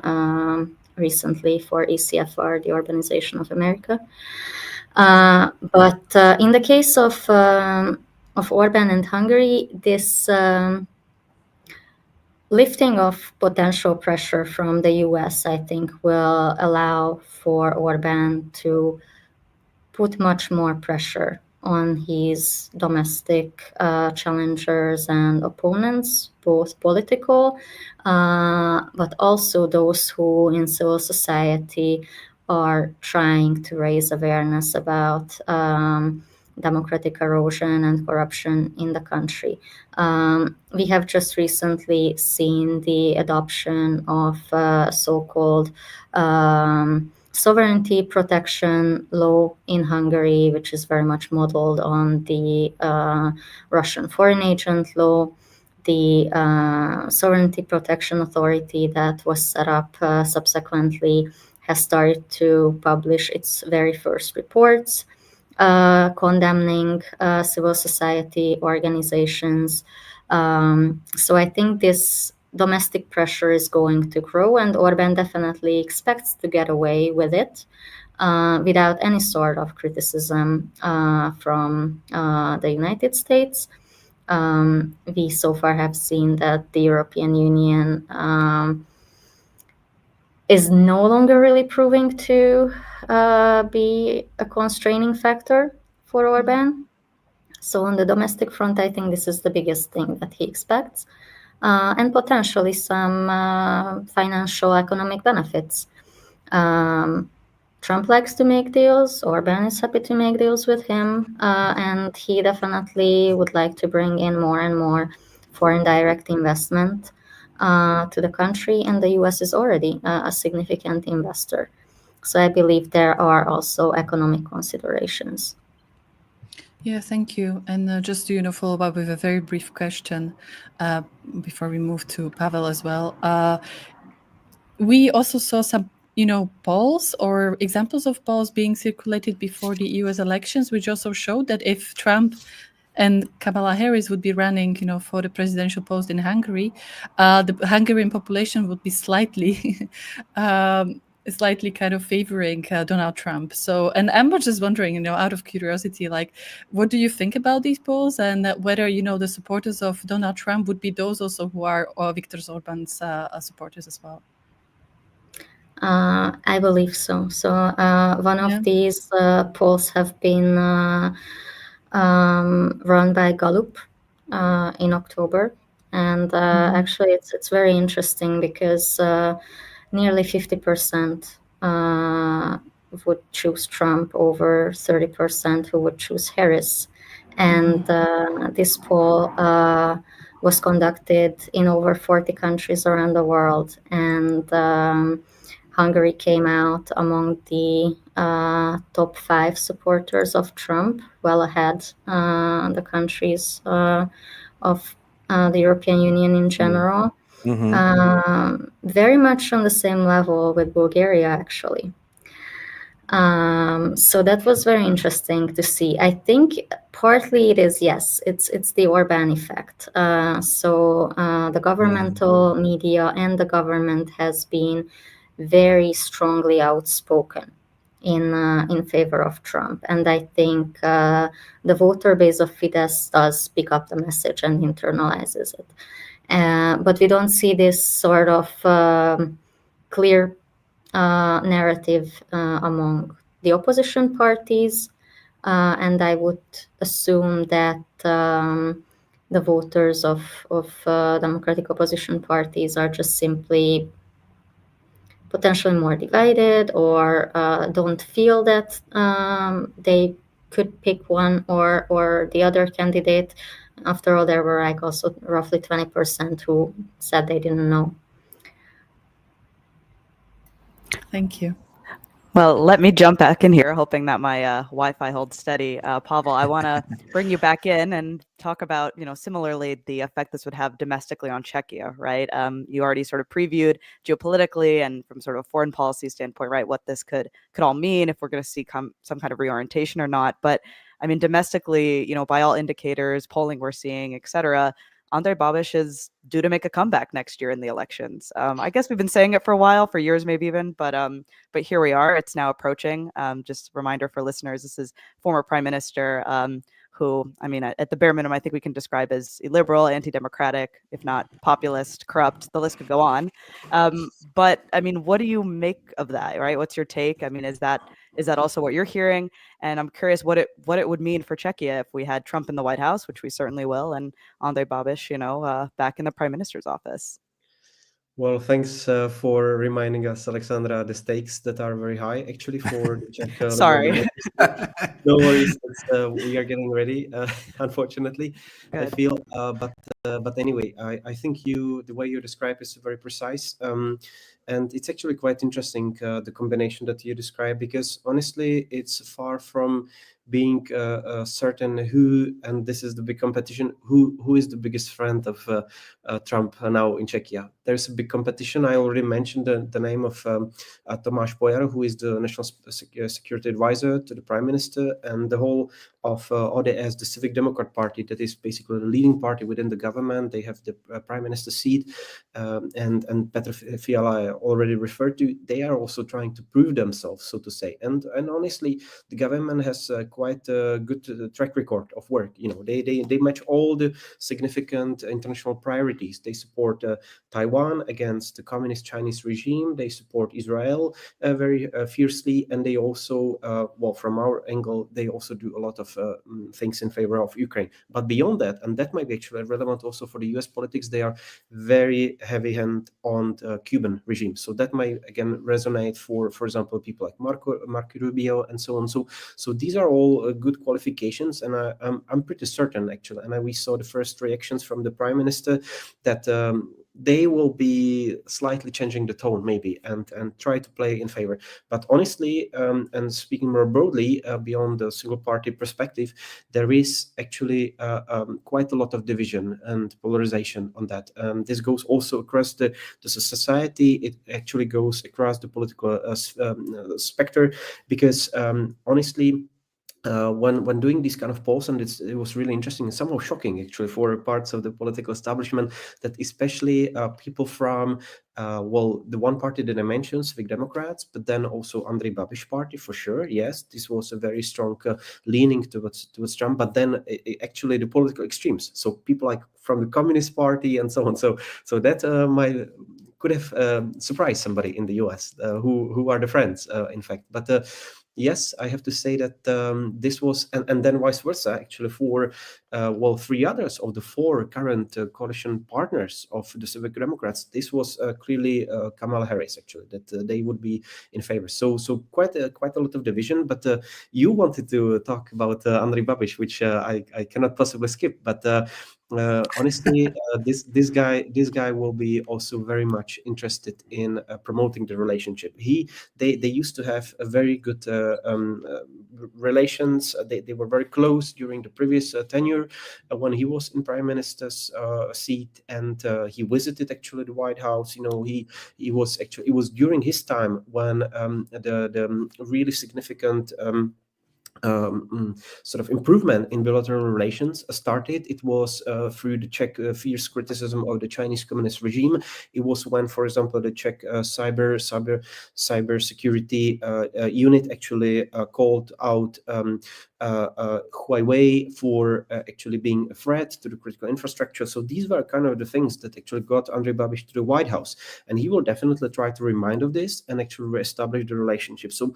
recently for ECFR, the Organization of America. But in the case of Orbán and Hungary, this lifting of potential pressure from the US, I think, will allow for Orbán to put much more pressure on his domestic challengers and opponents, both political, but also those who in civil society are trying to raise awareness about democratic erosion and corruption in the country. We have just recently seen the adoption of so-called sovereignty protection law in Hungary, which is very much modeled on the Russian foreign agent law. The Sovereignty Protection Authority that was set up subsequently has started to publish its very first reports condemning civil society organizations. So I think this domestic pressure is going to grow, and Orbán definitely expects to get away with it without any sort of criticism from the United States. We so far have seen that the European Union is no longer really proving to be a constraining factor for Orbán. So on the domestic front, I think this is the biggest thing that he expects. And potentially some financial economic benefits. Trump likes to make deals. Orbán is happy to make deals with him. And he definitely would like to bring in more and more foreign direct investment to the country. And the US is already a significant investor. So I believe there are also economic considerations. Yeah, thank you. And just to follow up with a very brief question before we move to Pavel as well. We also saw some, polls or examples of polls being circulated before the US elections, which also showed that if Trump and Kamala Harris would be running, for the presidential post in Hungary, the Hungarian population would be slightly slightly kind of favoring Donald Trump. So, and I'm just wondering, out of curiosity, like, what do you think about these polls, and whether, the supporters of Donald Trump would be those also who are Viktor Orbán's supporters as well? I believe so. So one of these polls have been run by Gallup in October. And actually, it's very interesting because nearly 50% would choose Trump over 30% who would choose Harris. And this poll was conducted in over 40 countries around the world. And Hungary came out among the top 5 supporters of Trump, well ahead the countries of the European Union in general. Very much on the same level with Bulgaria, actually. So that was very interesting to see. I think partly it is, yes, it's the Orbán effect. So the governmental media and the government has been very strongly outspoken in favor of Trump. And I think the voter base of Fidesz does pick up the message and internalizes it. But we don't see this sort of clear narrative among the opposition parties, and I would assume that the voters of democratic opposition parties are just simply potentially more divided, or don't feel that they could pick one or the other candidate. After all, there were like also roughly 20% who said they didn't know. Thank you. Well, let me jump back in here, hoping that my Wi-Fi holds steady. Pavel, I want to bring you back in and talk about, similarly the effect this would have domestically on Czechia, right? You already sort of previewed geopolitically and from sort of a foreign policy standpoint, right, what this could all mean if we're going to see some kind of reorientation or not. But I mean, domestically, by all indicators, polling we're seeing, et cetera, Andrej Babiš is due to make a comeback next year in the elections. I guess we've been saying it for a while, for years maybe even, but here we are. It's now approaching. Just a reminder for listeners, this is former Prime Minister who, I mean, at the bare minimum, I think we can describe as illiberal, anti-democratic, if not populist, corrupt. The list could go on. But I mean, what do you make of that, right? What's your take? I mean, is that also what you're hearing? And I'm curious what it would mean for Czechia if we had Trump in the White House, which we certainly will, and Andrej Babiš, back in the Prime Minister's office. Well, thanks for reminding us, Alexandra, the stakes that are very high actually for the Czech Sorry. No worries, we are getting ready. Unfortunately, Good. I feel. But anyway, I think the way you describe is very precise, and it's actually quite interesting the combination that you describe, because honestly, it's far from being certain who, and this is the big competition, who is the biggest friend of Trump now in Czechia. There's a big competition. I already mentioned the name of Tomáš Pojar, who is the National Security Advisor to the Prime Minister, and the whole of ODS, the Civic Democrat Party, that is basically the leading party within the government. They have the Prime Minister seat, and Petr Fiala already referred to. They are also trying to prove themselves, so to say. And honestly, the government has quite a good track record of work. They match all the significant international priorities. They support Taiwan against the communist Chinese regime. They support Israel very fiercely, and they also, from our angle, they also do a lot of things in favor of Ukraine. But beyond that, and that might be actually relevant also for the US politics, they are very heavy-handed on the Cuban regime. So that might again resonate for example, people like Marco Rubio and so on. So these are all good qualifications, and I'm pretty certain actually. And we saw the first reactions from the Prime Minister that they will be slightly changing the tone maybe and try to play in favor. But honestly, and speaking more broadly beyond the single party perspective, there is actually quite a lot of division and polarization on that. This goes also across the society. It actually goes across the political spectrum, because honestly, when doing these kind of polls, and it was really interesting and somehow shocking actually for parts of the political establishment, that especially people from the one party that I mentioned, Civic Democrats, but then also Andrej Babiš party for sure. Yes, this was a very strong leaning towards Trump, but then actually the political extremes. So people like from the Communist Party and so on. So that could have surprised somebody in the US who are the friends, in fact. But yes, I have to say that this was, and then vice versa, actually, for 3 others of the 4 current coalition partners of the Civic Democrats, this was clearly Kamala Harris, actually, that they would be in favor. So quite a lot of division. But you wanted to talk about Andrej Babiš, which I cannot possibly skip. But honestly, this guy will be also very much interested in promoting the relationship. They used to have a very good relations. They were very close during the previous tenure when he was in Prime Minister's seat, and he visited actually the White House. It was during his time when the really significant sort of improvement in bilateral relations started. It was through the Czech fierce criticism of the Chinese communist regime. It was when, for example, the Czech cyber security unit actually called out Huawei for actually being a threat to the critical infrastructure. So these were kind of the things that actually got Andrej Babiš to the White House, and he will definitely try to remind of this and actually reestablish the relationship. So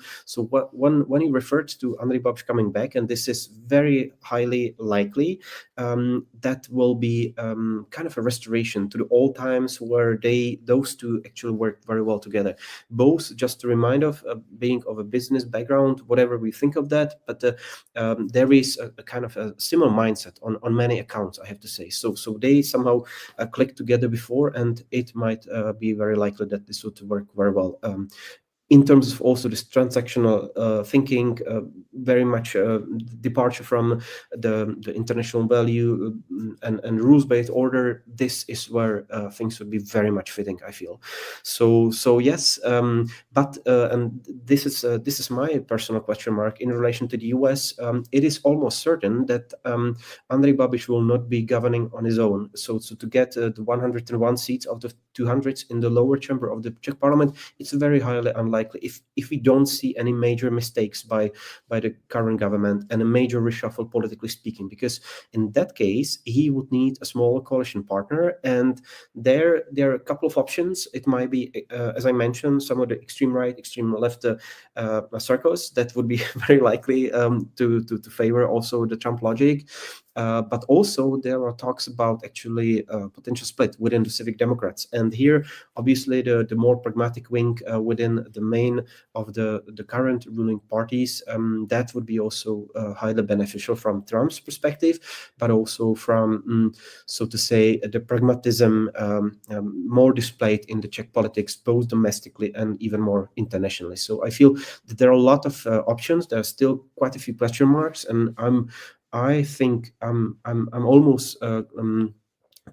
when he referred to Andrej Babiš coming back, and this is very highly likely, that will be kind of a restoration to the old times where those two actually worked very well together. Both, just to remind of, being of a business background, whatever we think of that, but there is a kind of a similar mindset on many accounts, I have to say. So they somehow clicked together before, and it might be very likely that this would work very well. In terms of also this transactional thinking, very much departure from the international value and rules-based order, this is where things would be very much fitting, I feel. So yes, but and this is my personal question mark in relation to the US. It is almost certain that Andrej Babiš will not be governing on his own. So to get the 101 seats out of 200 in the lower chamber of the Czech parliament, it's very highly unlikely if we don't see any major mistakes by the current government and a major reshuffle, politically speaking, because in that case he would need a smaller coalition partner, and there are a couple of options. It might be, as I mentioned, some of the extreme right, extreme left circles that would be very likely to favor also the Trump logic. But also there are talks about actually potential split within the Civic Democrats, and here obviously the more pragmatic wing within the main of the current ruling parties, that would be also highly beneficial from Trump's perspective, but also from so to say the pragmatism more displayed in the Czech politics, both domestically and even more internationally. So I feel that there are a lot of options. There are still quite a few question marks, and I think I'm almost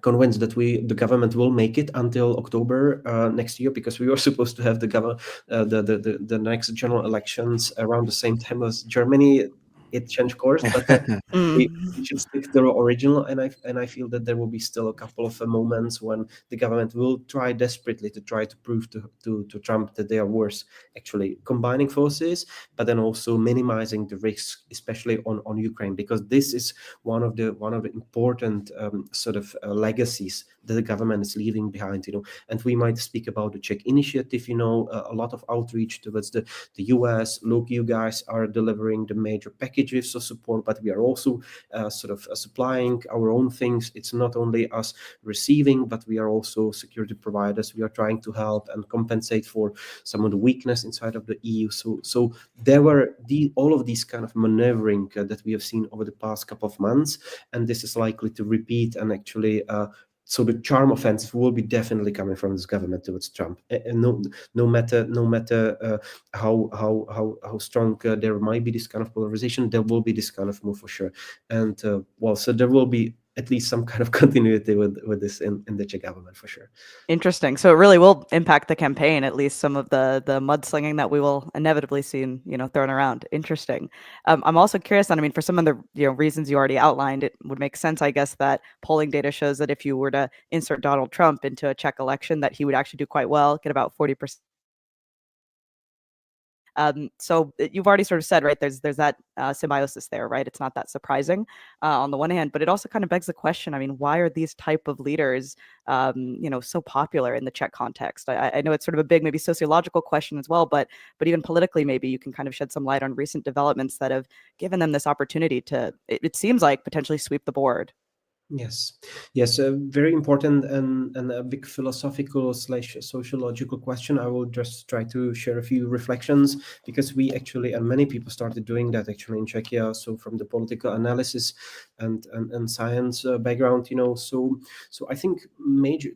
convinced that the government will make it until October next year, because we were supposed to have the next general elections around the same time as Germany. It changed course, but we should stick to the original, and I feel that there will be still a couple of moments when the government will try desperately to prove to Trump that they are worth actually combining forces, but then also minimizing the risks, especially on Ukraine, because this is one of the important sort of legacies that the government is leaving behind. And we might speak about the Czech initiative. A lot of outreach towards the US. Look, you guys are delivering the major packages of support, but we are also sort of supplying our own things. It's not only us receiving, but we are also security providers. We are trying to help and compensate for some of the weakness inside of the EU. So there were all of these kind of maneuvering that we have seen over the past couple of months, and this is likely to repeat. And actually so the charm offensive will be definitely coming from this government towards Trump, and no matter how strong there might be this kind of polarization, there will be this kind of move for sure. And so there will be at least some kind of continuity with this in the Czech government for sure. Interesting. So it really will impact the campaign, at least some of the mudslinging that we will inevitably see, thrown around. Interesting. I'm also curious, and for some of the reasons you already outlined, it would make sense, I guess, that polling data shows that if you were to insert Donald Trump into a Czech election, that he would actually do quite well, get about 40%. So you've already sort of said, right, there's that symbiosis there, right? It's not that surprising on the one hand, but it also kind of begs the question, why are these type of leaders, so popular in the Czech context? I know it's sort of a big, maybe sociological question as well, but even politically, maybe you can kind of shed some light on recent developments that have given them this opportunity to, it seems like, potentially sweep the board. Yes, very important and a big philosophical / sociological question. I will just try to share a few reflections, because we actually, and many people started doing that actually in Czechia. So from the political analysis and science background, so I think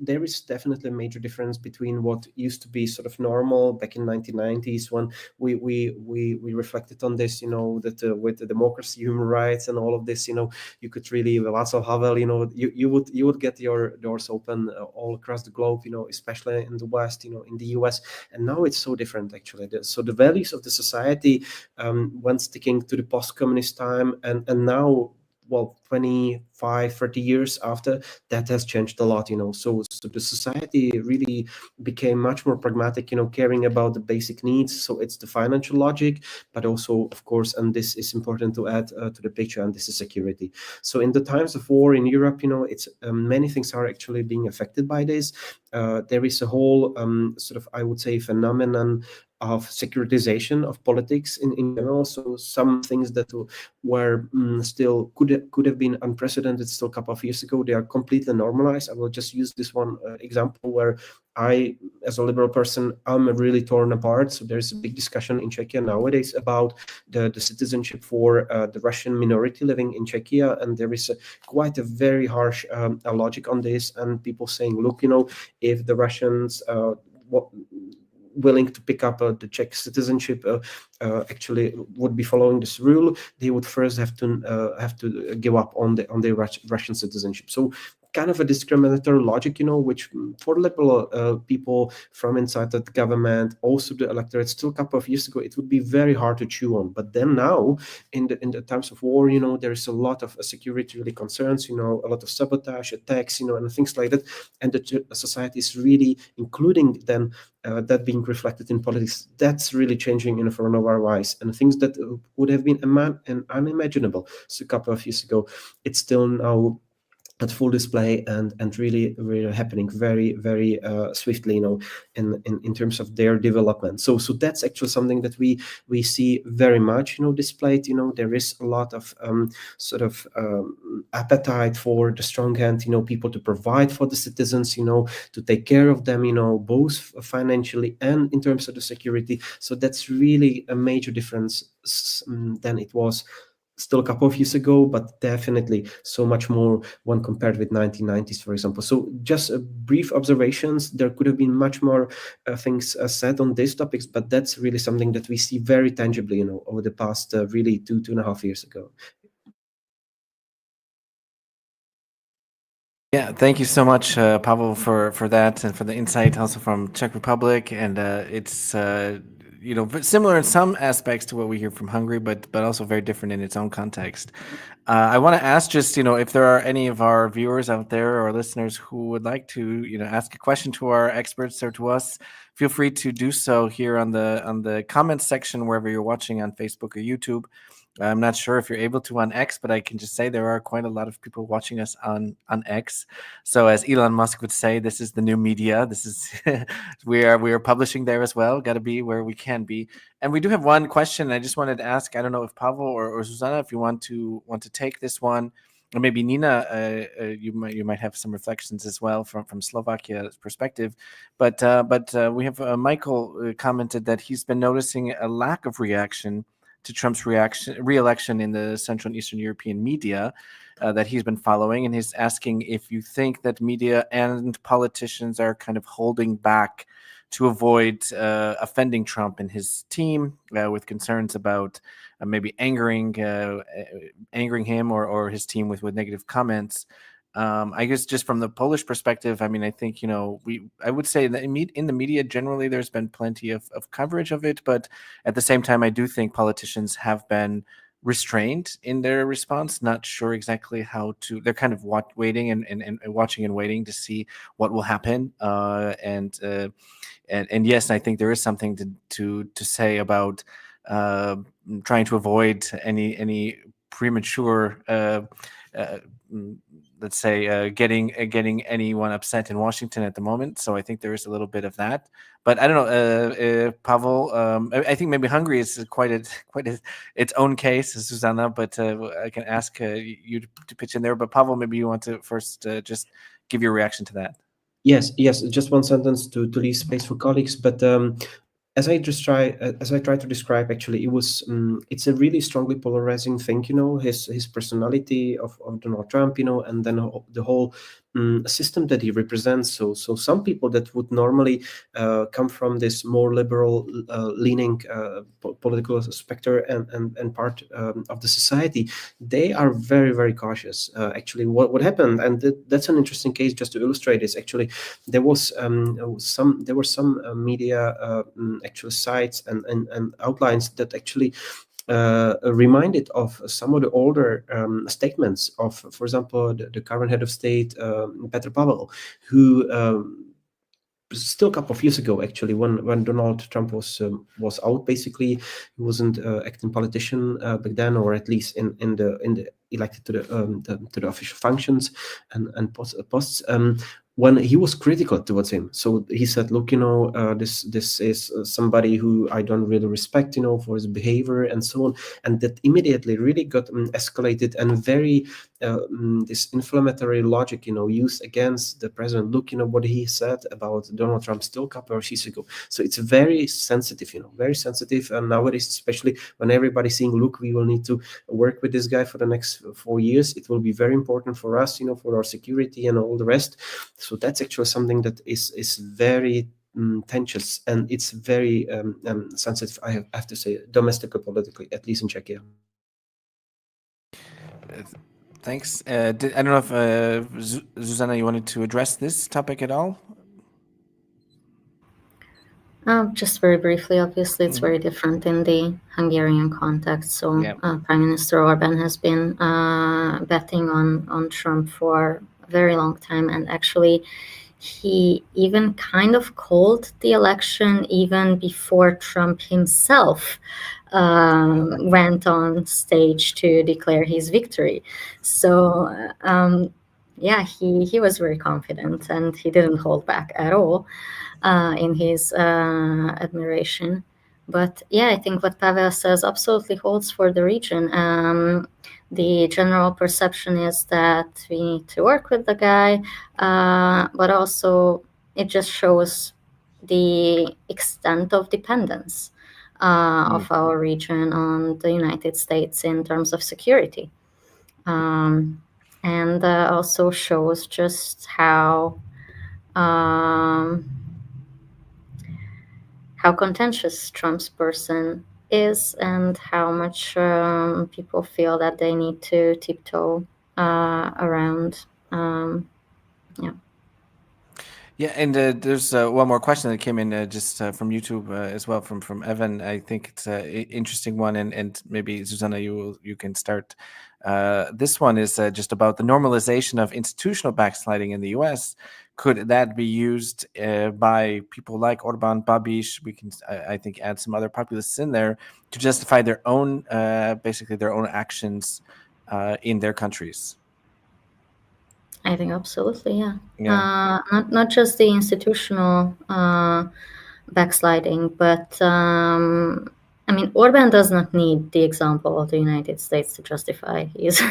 there is definitely a major difference between what used to be sort of normal back in 1990s when we reflected on this, that with the democracy, human rights, and all of this, you could really, Václav Havel, you would get your doors open all across the globe, especially in the West, in the US. And now it's so different, actually. So the values of the society, when sticking to the post-communist time, and now, well, 25, 30 years after, that has changed a lot, so the society really became much more pragmatic, caring about the basic needs. So it's the financial logic, but also, of course, and this is important to add to the picture, and this is security. So in the times of war in Europe, it's many things are actually being affected by this. There is a whole sort of, I would say, phenomenon of securitization of politics in general. So some things that were still could have been unprecedented still a couple of years ago, they are completely normalized. I will just use this one example where I, as a liberal person, I'm really torn apart. So there's a big discussion in Czechia nowadays about the citizenship for the Russian minority living in Czechia, and there is quite a very harsh logic on this, and people saying, look, if the Russians willing to pick up the Czech citizenship actually would be following this rule, they would first have to give up on their Russian citizenship. So kind of a discriminatory logic, which for liberal people from inside the government, also the electorate, still a couple of years ago, it would be very hard to chew on. But then now, in the times of war, there is a lot of security really concerns, a lot of sabotage, attacks, and things like that. And the society is really including then that being reflected in politics. That's really changing in front of our eyes. And things that would have been unimaginable so a couple of years ago, it's still now at full display and really happening very, very swiftly, in terms of their development. So that's actually something that we see very much, displayed. There is a lot of sort of appetite for the strong hand, people to provide for the citizens, to take care of them, both financially and in terms of the security. So that's really a major difference than it was still a couple of years ago, but definitely so much more when compared with 1990s, for example. So just brief observations. There could have been much more things said on these topics, but that's really something that we see very tangibly, over the past really 2.5 years ago. Yeah, thank you so much, Pavel, for that and for the insight also from Czech Republic. And it's similar in some aspects to what we hear from Hungary, but also very different in its own context. I want to ask just, if there are any of our viewers out there or listeners who would like to, ask a question to our experts or to us, feel free to do so here on the comments section wherever you're watching on Facebook or YouTube. I'm not sure if you're able to on X, but I can just say there are quite a lot of people watching us on X. So as Elon Musk would say, this is the new media. This is we are publishing there as well. Got to be where we can be. And we do have one question. I just wanted to ask. I don't know if Pavel or Zsuzsanna, if you want to take this one, or maybe Nina, you might have some reflections as well from Slovakia's perspective. But we have Michael commented that he's been noticing a lack of reaction to Trump's re-election in the Central and Eastern European media that he's been following. And he's asking if you think that media and politicians are kind of holding back to avoid offending Trump and his team with concerns about maybe angering him or his team with negative comments. I guess just from the Polish perspective, I mean, I think, I would say that in the media, generally, there's been plenty of coverage of it. But at the same time, I do think politicians have been restrained in their response, not sure exactly how to. They're kind of waiting and watching and waiting to see what will happen. And yes, I think there is something to say about trying to avoid any premature let's say getting anyone upset in Washington at the moment. So I think there is a little bit of that. But I don't know, Pavel. I think maybe Hungary is quite its own case, Zsuzsanna. But I can ask you to pitch in there. But Pavel, maybe you want to first just give your reaction to that. Yes. Just one sentence to leave space for colleagues. But as I try to describe, actually, it's a really strongly polarizing thing, his personality of Donald Trump, and then the whole system that he represents. So some people that would normally come from this more liberal leaning political spectrum and part of the society, they are very, very cautious. Actually, what happened, and that's an interesting case just to illustrate this. Actually, there were some media actual sites and outlines that actually reminded of some of the older statements of, for example, the current head of state, Pavel, who still a couple of years ago, actually, when Donald Trump was out, basically, he wasn't acting politician back then, or at least in the elected to the official functions and posts. When he was critical towards him, so he said, "Look, this is somebody who I don't really respect, for his behavior and so on," and that immediately really got escalated and very this inflammatory logic, used against the president. Look, what he said about Donald Trump still a couple of years ago. So it's very sensitive, very sensitive, and nowadays, especially when everybody's saying, "Look, we will need to work with this guy for the next 4 years. It will be very important for us, for our security and all the rest." So that's actually something that is very tenuous, and it's very sensitive, I have to say, domestically, politically, at least in Czechia. Thanks. I don't know if Zsuzsanna, you wanted to address this topic at all? Just very briefly, obviously, it's very different in the Hungarian context. So Prime Minister Orbán has been betting on Trump for a very long time. And actually, he even kind of called the election even before Trump himself went on stage to declare his victory. So, he was very confident, and he didn't hold back at all in his admiration. But I think what Pavel says absolutely holds for the region. The general perception is that we need to work with the guy, but also it just shows the extent of dependence of our region on the United States in terms of security. And also shows just how contentious Trump's person is, and how much people feel that they need to tiptoe around. Yeah, and there's one more question that came in just from YouTube as well, from Evan. I think it's an interesting one, and maybe Zsuzsanna, you can start. This one is just about the normalization of institutional backsliding in the U.S. Could that be used by people like Orbán, Babiš? We can, I think, add some other populists in there to justify their own, basically their own actions in their countries. I think absolutely, not just the institutional backsliding, but I mean, Orbán does not need the example of the United States to justify his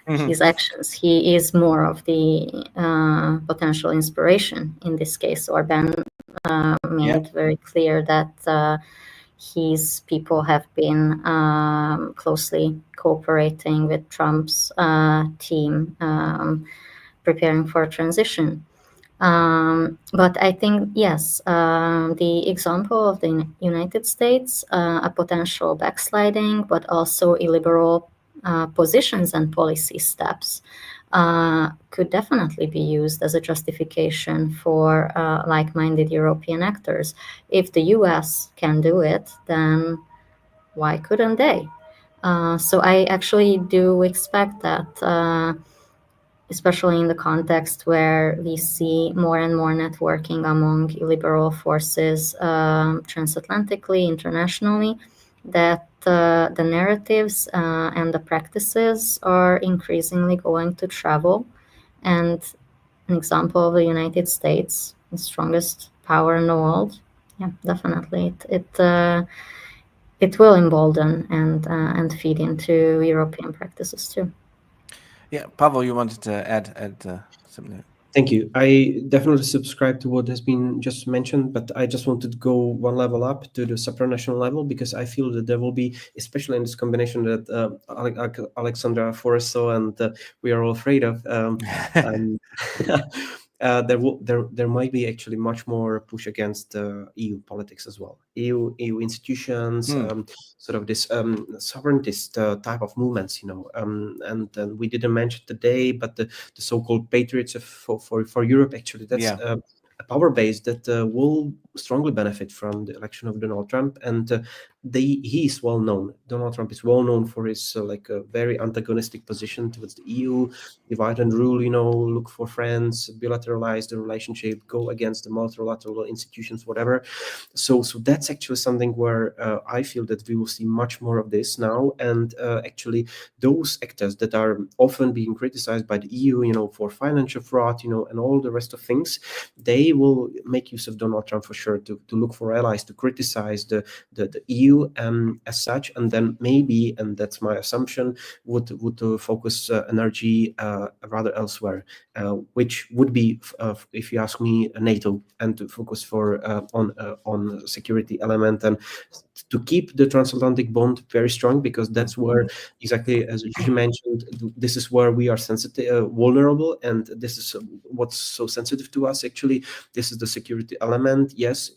his actions. He is more of the potential inspiration in this case. Orbán made very clear that his people have been closely cooperating with Trump's team, preparing for a transition. But I think, yes, the example of the United States, a potential backsliding, but also illiberal positions and policy steps could definitely be used as a justification for like-minded European actors. If the US can do it, then why couldn't they? So I actually do expect that, especially in the context where we see more and more networking among illiberal forces transatlantically, internationally, that the narratives and the practices are increasingly going to travel. And an example of the United States, the strongest power in the world, definitely it will embolden and feed into European practices too. Yeah, Pavel, you wanted to add something. Thank you. I definitely subscribe to what has been just mentioned, but I just wanted to go one level up to the supranational level, because I feel that there will be, especially in this combination that Alexandra foresaw and we are all afraid of, um, there might be actually much more push against EU politics as well. EU institutions, sort of this sovereigntist type of movements, and we didn't mention today, but the so-called patriots for Europe, actually, that's a power base that will strongly benefit from the election of Donald Trump, and he is well known. Donald Trump is well known for his like a very antagonistic position towards the EU, divide and rule. Look for friends, bilateralize the relationship, go against the multilateral institutions, whatever. So that's actually something where I feel that we will see much more of this now, and actually those actors that are often being criticized by the EU, for financial fraud, and all the rest of things, they will make use of Donald Trump for sure to look for allies, to criticize the EU as such, and then maybe, and that's my assumption, would focus energy rather elsewhere, which would be, if you ask me, NATO, and to focus on security element, and to keep the transatlantic bond very strong, because that's where, exactly as you mentioned, this is where we are sensitive, vulnerable, and this is what's so sensitive to us. Actually, this is the security element. Yes,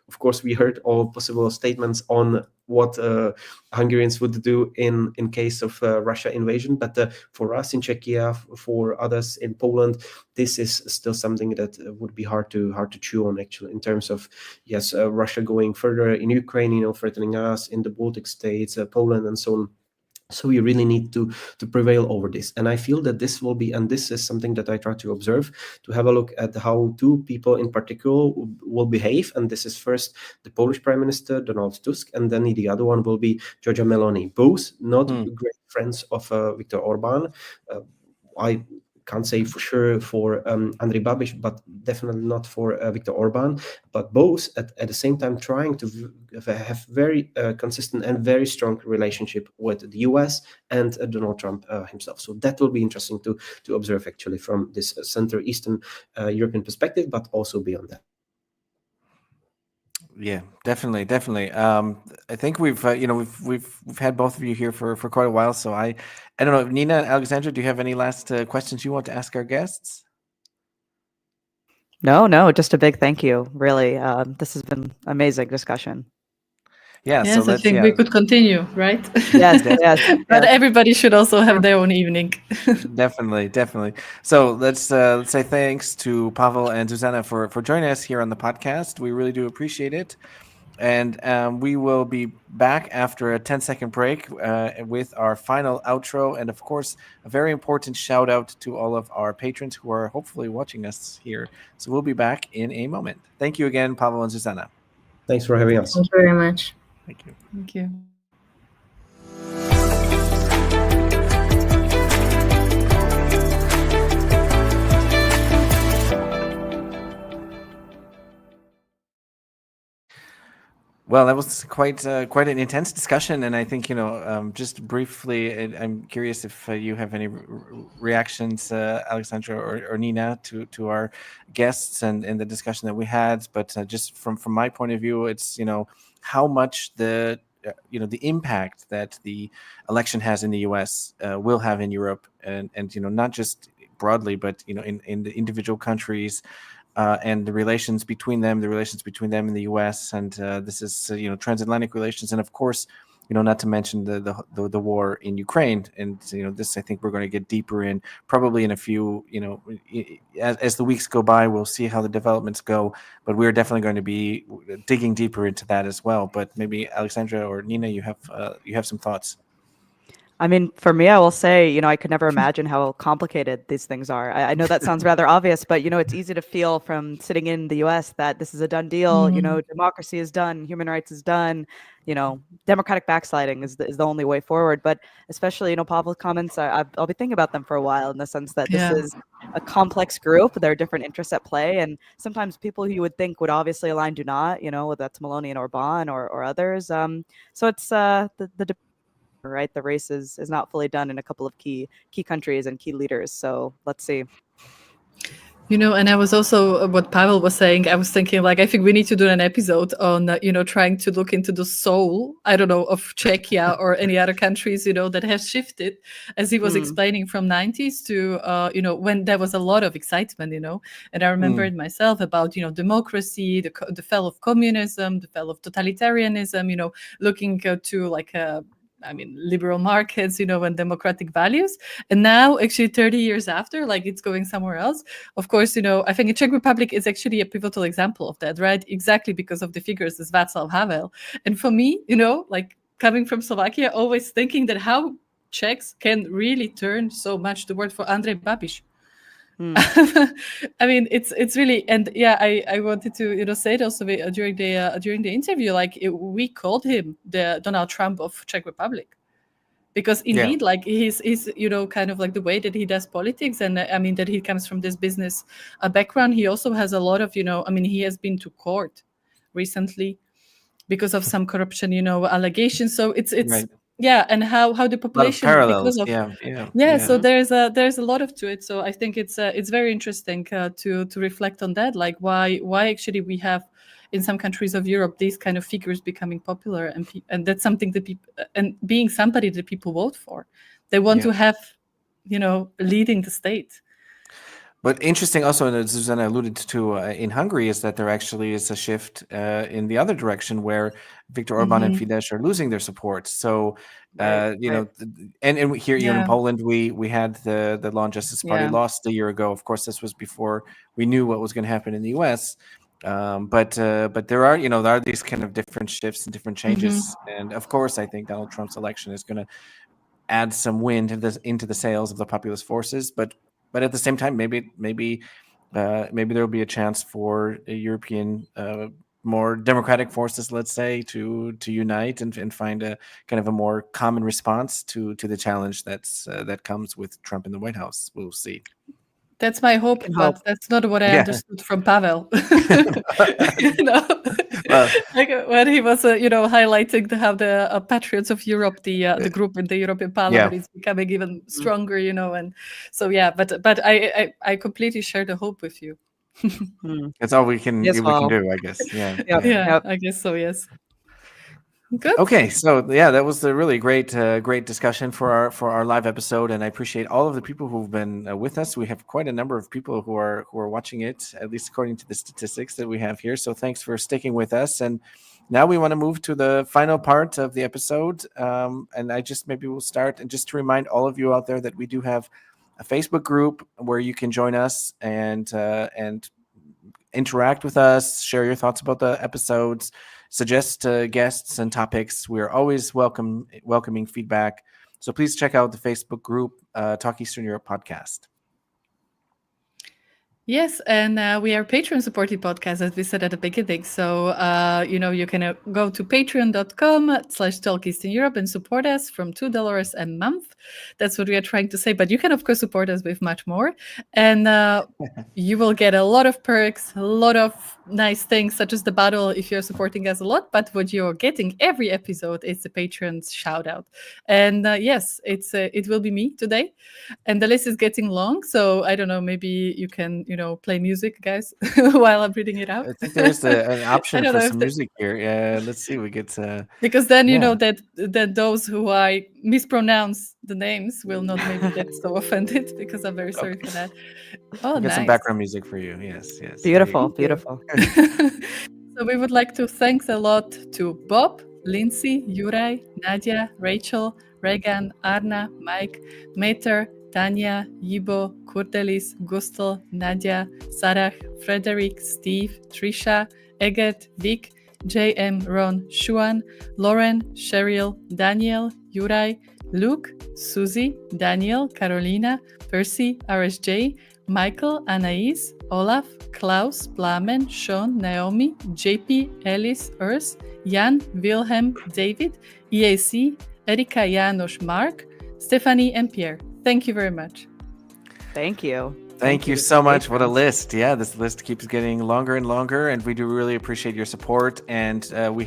of course, we heard all possible statements on what Hungarians would do in case of Russia invasion, but for us in Czechia, for others in Poland, this is still something that would be hard to chew on, actually, in terms of, yes, Russia going further in Ukraine, threatening us in the Baltic states, Poland, and so on. So we really need to prevail over this. And I feel that this will be, and this is something that I try to observe, to have a look at how two people in particular will behave. And this is first the Polish Prime Minister, Donald Tusk, and then the other one will be Giorgia Meloni, both not great friends of Viktor Orban. I can't say for sure for Andrej Babiš, but definitely not for Viktor Orban, but both at the same time trying to have very consistent and very strong relationship with the US and Donald Trump himself. So that will be interesting to observe, actually, from this Center Eastern European perspective, but also beyond that. Yeah, definitely. I think we've we've had both of you here for quite a while. So I don't know, Nina and Alexandra, do you have any last questions you want to ask our guests? No, just a big thank you. Really, this has been amazing discussion. Yeah, Yes, so I think we could continue, right? Yes. But everybody should also have their own evening. Definitely. So let's say thanks to Pavel and Zsuzsanna for joining us here on the podcast. We really do appreciate it. And we will be back after a 10-second break with our final outro. And of course, a very important shout out to all of our patrons who are hopefully watching us here. So we'll be back in a moment. Thank you again, Pavel and Zsuzsanna. Thanks for having us. Thank you very much. Thank you. Thank you. Well, that was quite an intense discussion, and I think just briefly, I'm curious if you have any reactions, Alexandra or Nina, to our guests and the discussion that we had. But just from my point of view, it's how much the impact that the election has in the U.S. Will have in Europe, and not just broadly, but in the individual countries. And the relations between them and the U.S. and this is transatlantic relations, and of course, not to mention the war in Ukraine, and this I think we're going to get deeper in probably in a few as the weeks go by. We'll see how the developments go, but we're definitely going to be digging deeper into that as well. But maybe Alexandra or Nina, you have some thoughts. I mean, for me, I will say, I could never imagine how complicated these things are. I know that sounds rather obvious, but, it's easy to feel from sitting in the US that this is a done deal. Democracy is done. Human rights is done. Democratic backsliding is the only way forward. But especially, Pavel's comments, I'll be thinking about them for a while in the sense that this is a complex group. There are different interests at play. And sometimes people who you would think would obviously align do not, whether that's Meloni and Orban or others. So it's the right, the race is not fully done in a couple of key countries and key leaders, so let's see. And I was also what Pavel was saying. I was thinking, like, I think we need to do an episode on, trying to look into the soul, I don't know, of Czechia or any other countries, that have shifted, as he was explaining, from 90s to, when there was a lot of excitement, And I remember it myself about, democracy, the fall of communism, the fall of totalitarianism, looking to like liberal markets, and democratic values. And now, actually, 30 years after, like, it's going somewhere else. Of course, I think the Czech Republic is actually a pivotal example of that, right? Exactly because of the figures as Václav Havel. And for me, like, coming from Slovakia, always thinking that how Czechs can really turn so much toward for Andrej Babiš. I mean, it's really, and yeah, I wanted to say it also during the interview, like, we called him the Donald Trump of Czech Republic, because indeed, like, he's kind of like the way that he does politics, and I mean that he comes from this business background. He also has a lot of he has been to court recently because of some corruption allegations. So it's Right. yeah, and how the population, A lot of parallels. because of Yeah. so there's a lot of to it. So I think it's very interesting to reflect on that, like why actually we have in some countries of Europe these kind of figures becoming popular, and that's something that people, and being somebody that people vote for, they want to have leading the state. But interesting also, and Zsuzsanna alluded to in Hungary, is that there actually is a shift in the other direction where Viktor Orban and Fidesz are losing their support. So, and here in Poland, we had the Law and Justice Party lost a year ago. Of course, this was before we knew what was going to happen in the US. But there are these kind of different shifts and different changes. And of course, I think Donald Trump's election is going to add some wind into the sails of the populist forces. But at the same time, maybe there will be a chance for a European, more democratic forces, let's say, to unite and find a kind of a more common response to the challenge that comes with Trump in the White House. We'll see. That's my hope, but that's not what I understood from Pavel. Like when he was, highlighting how the Patriots of Europe, the group in the European Parliament, is becoming even stronger, and so But I completely share the hope with you. That's all we can do, I guess. Yeah. I guess so. Yes. Good. Okay, so that was a really great discussion for our live episode, and I appreciate all of the people who've been with us. We have quite a number of people who are watching it, at least according to the statistics that we have here. So thanks for sticking with us. And now we want to move to the final part of the episode, and maybe we'll start, and just to remind all of you out there that we do have a Facebook group where you can join us and interact with us, share your thoughts about the episodes, suggest guests and topics. We're always welcoming feedback. So please check out the Facebook group, Talk Eastern Europe Podcast. Yes, and we are Patreon-supported podcast, as we said at the beginning. So, you can go to patreon.com/Talk Eastern Europe and support us from $2 a month. That's what we are trying to say. But you can, of course, support us with much more. And you will get a lot of perks, a lot of nice things, such as the battle if you're supporting us a lot. But what you're getting every episode is the Patreon's shout-out. And yes, it will be me today. And the list is getting long. So, I don't know, maybe you can play music, guys, while I'm reading it out. I think there's an option for some music here. Yeah, let's see. We get because then that those who I mispronounce the names will not maybe get so offended, because I'm very sorry for that. Oh, we'll get nice. some background music for you. Yes. Beautiful. So we would like to thank a lot to Bob, Lindsay, Juraj, Nadia, Rachel, Regan, Arna, Mike, Mater, Tanya, Yibo, Kurdelis, Gustel, Nadia, Sarah, Frederick, Steve, Trisha, Eget, Vic, JM, Ron, Shuan, Lauren, Cheryl, Daniel, Juraj, Luke, Susie, Daniel, Carolina, Percy, RSJ, Michael, Anais, Olaf, Klaus, Blamen, Sean, Naomi, JP, Alice, Urs, Jan, Wilhelm, David, EAC, Erika, János, Mark, Stephanie, and Pierre. Thank you very much. Thank you. Thank you so much. What a list. Yeah, this list keeps getting longer and longer, and we do really appreciate your support. And we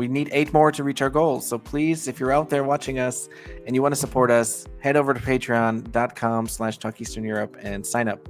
need 8 more to reach our goals. So please, if you're out there watching us and you want to support us, head over to patreon.com/Talk Eastern Europe and sign up.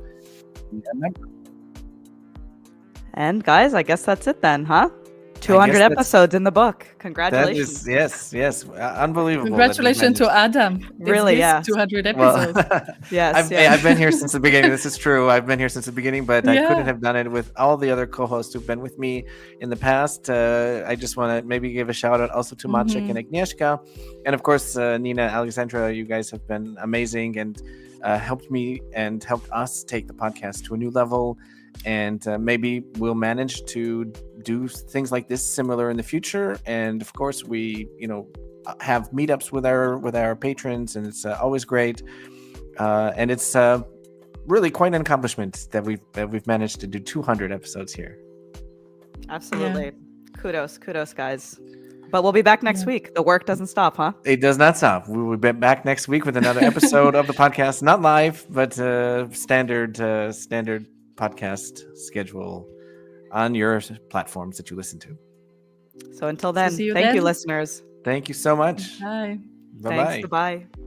And guys, I guess that's it then, huh? I 200 guess that's- episodes in the book. That Congratulations. is yes, unbelievable. that we've Congratulations to managed- Adam. It's Really, his yeah. 200 Well, episodes. Yes, I've been here since the beginning. This is true. I've been here since the beginning, but I Yeah. couldn't have done it with all the other co-hosts who've been with me in the past. I just want to maybe give a shout out also to Maciek and Agnieszka, and of course Nina, Alexandra. You guys have been amazing and helped me and helped us take the podcast to a new level. And maybe we'll manage to do things like this similar in the future. And of course, we have meetups with our patrons, and it's always great. And it's really quite an accomplishment that we've managed to do 200 episodes here. Absolutely. Kudos, guys. But we'll be back next week. The work doesn't stop, huh? It does not stop. We will be back next week with another episode of the podcast, not live, but standard podcast schedule on your platforms that you listen to. So until then, see you thank you, then. listeners. Thank you so much. Bye. Bye Thanks. bye. Bye.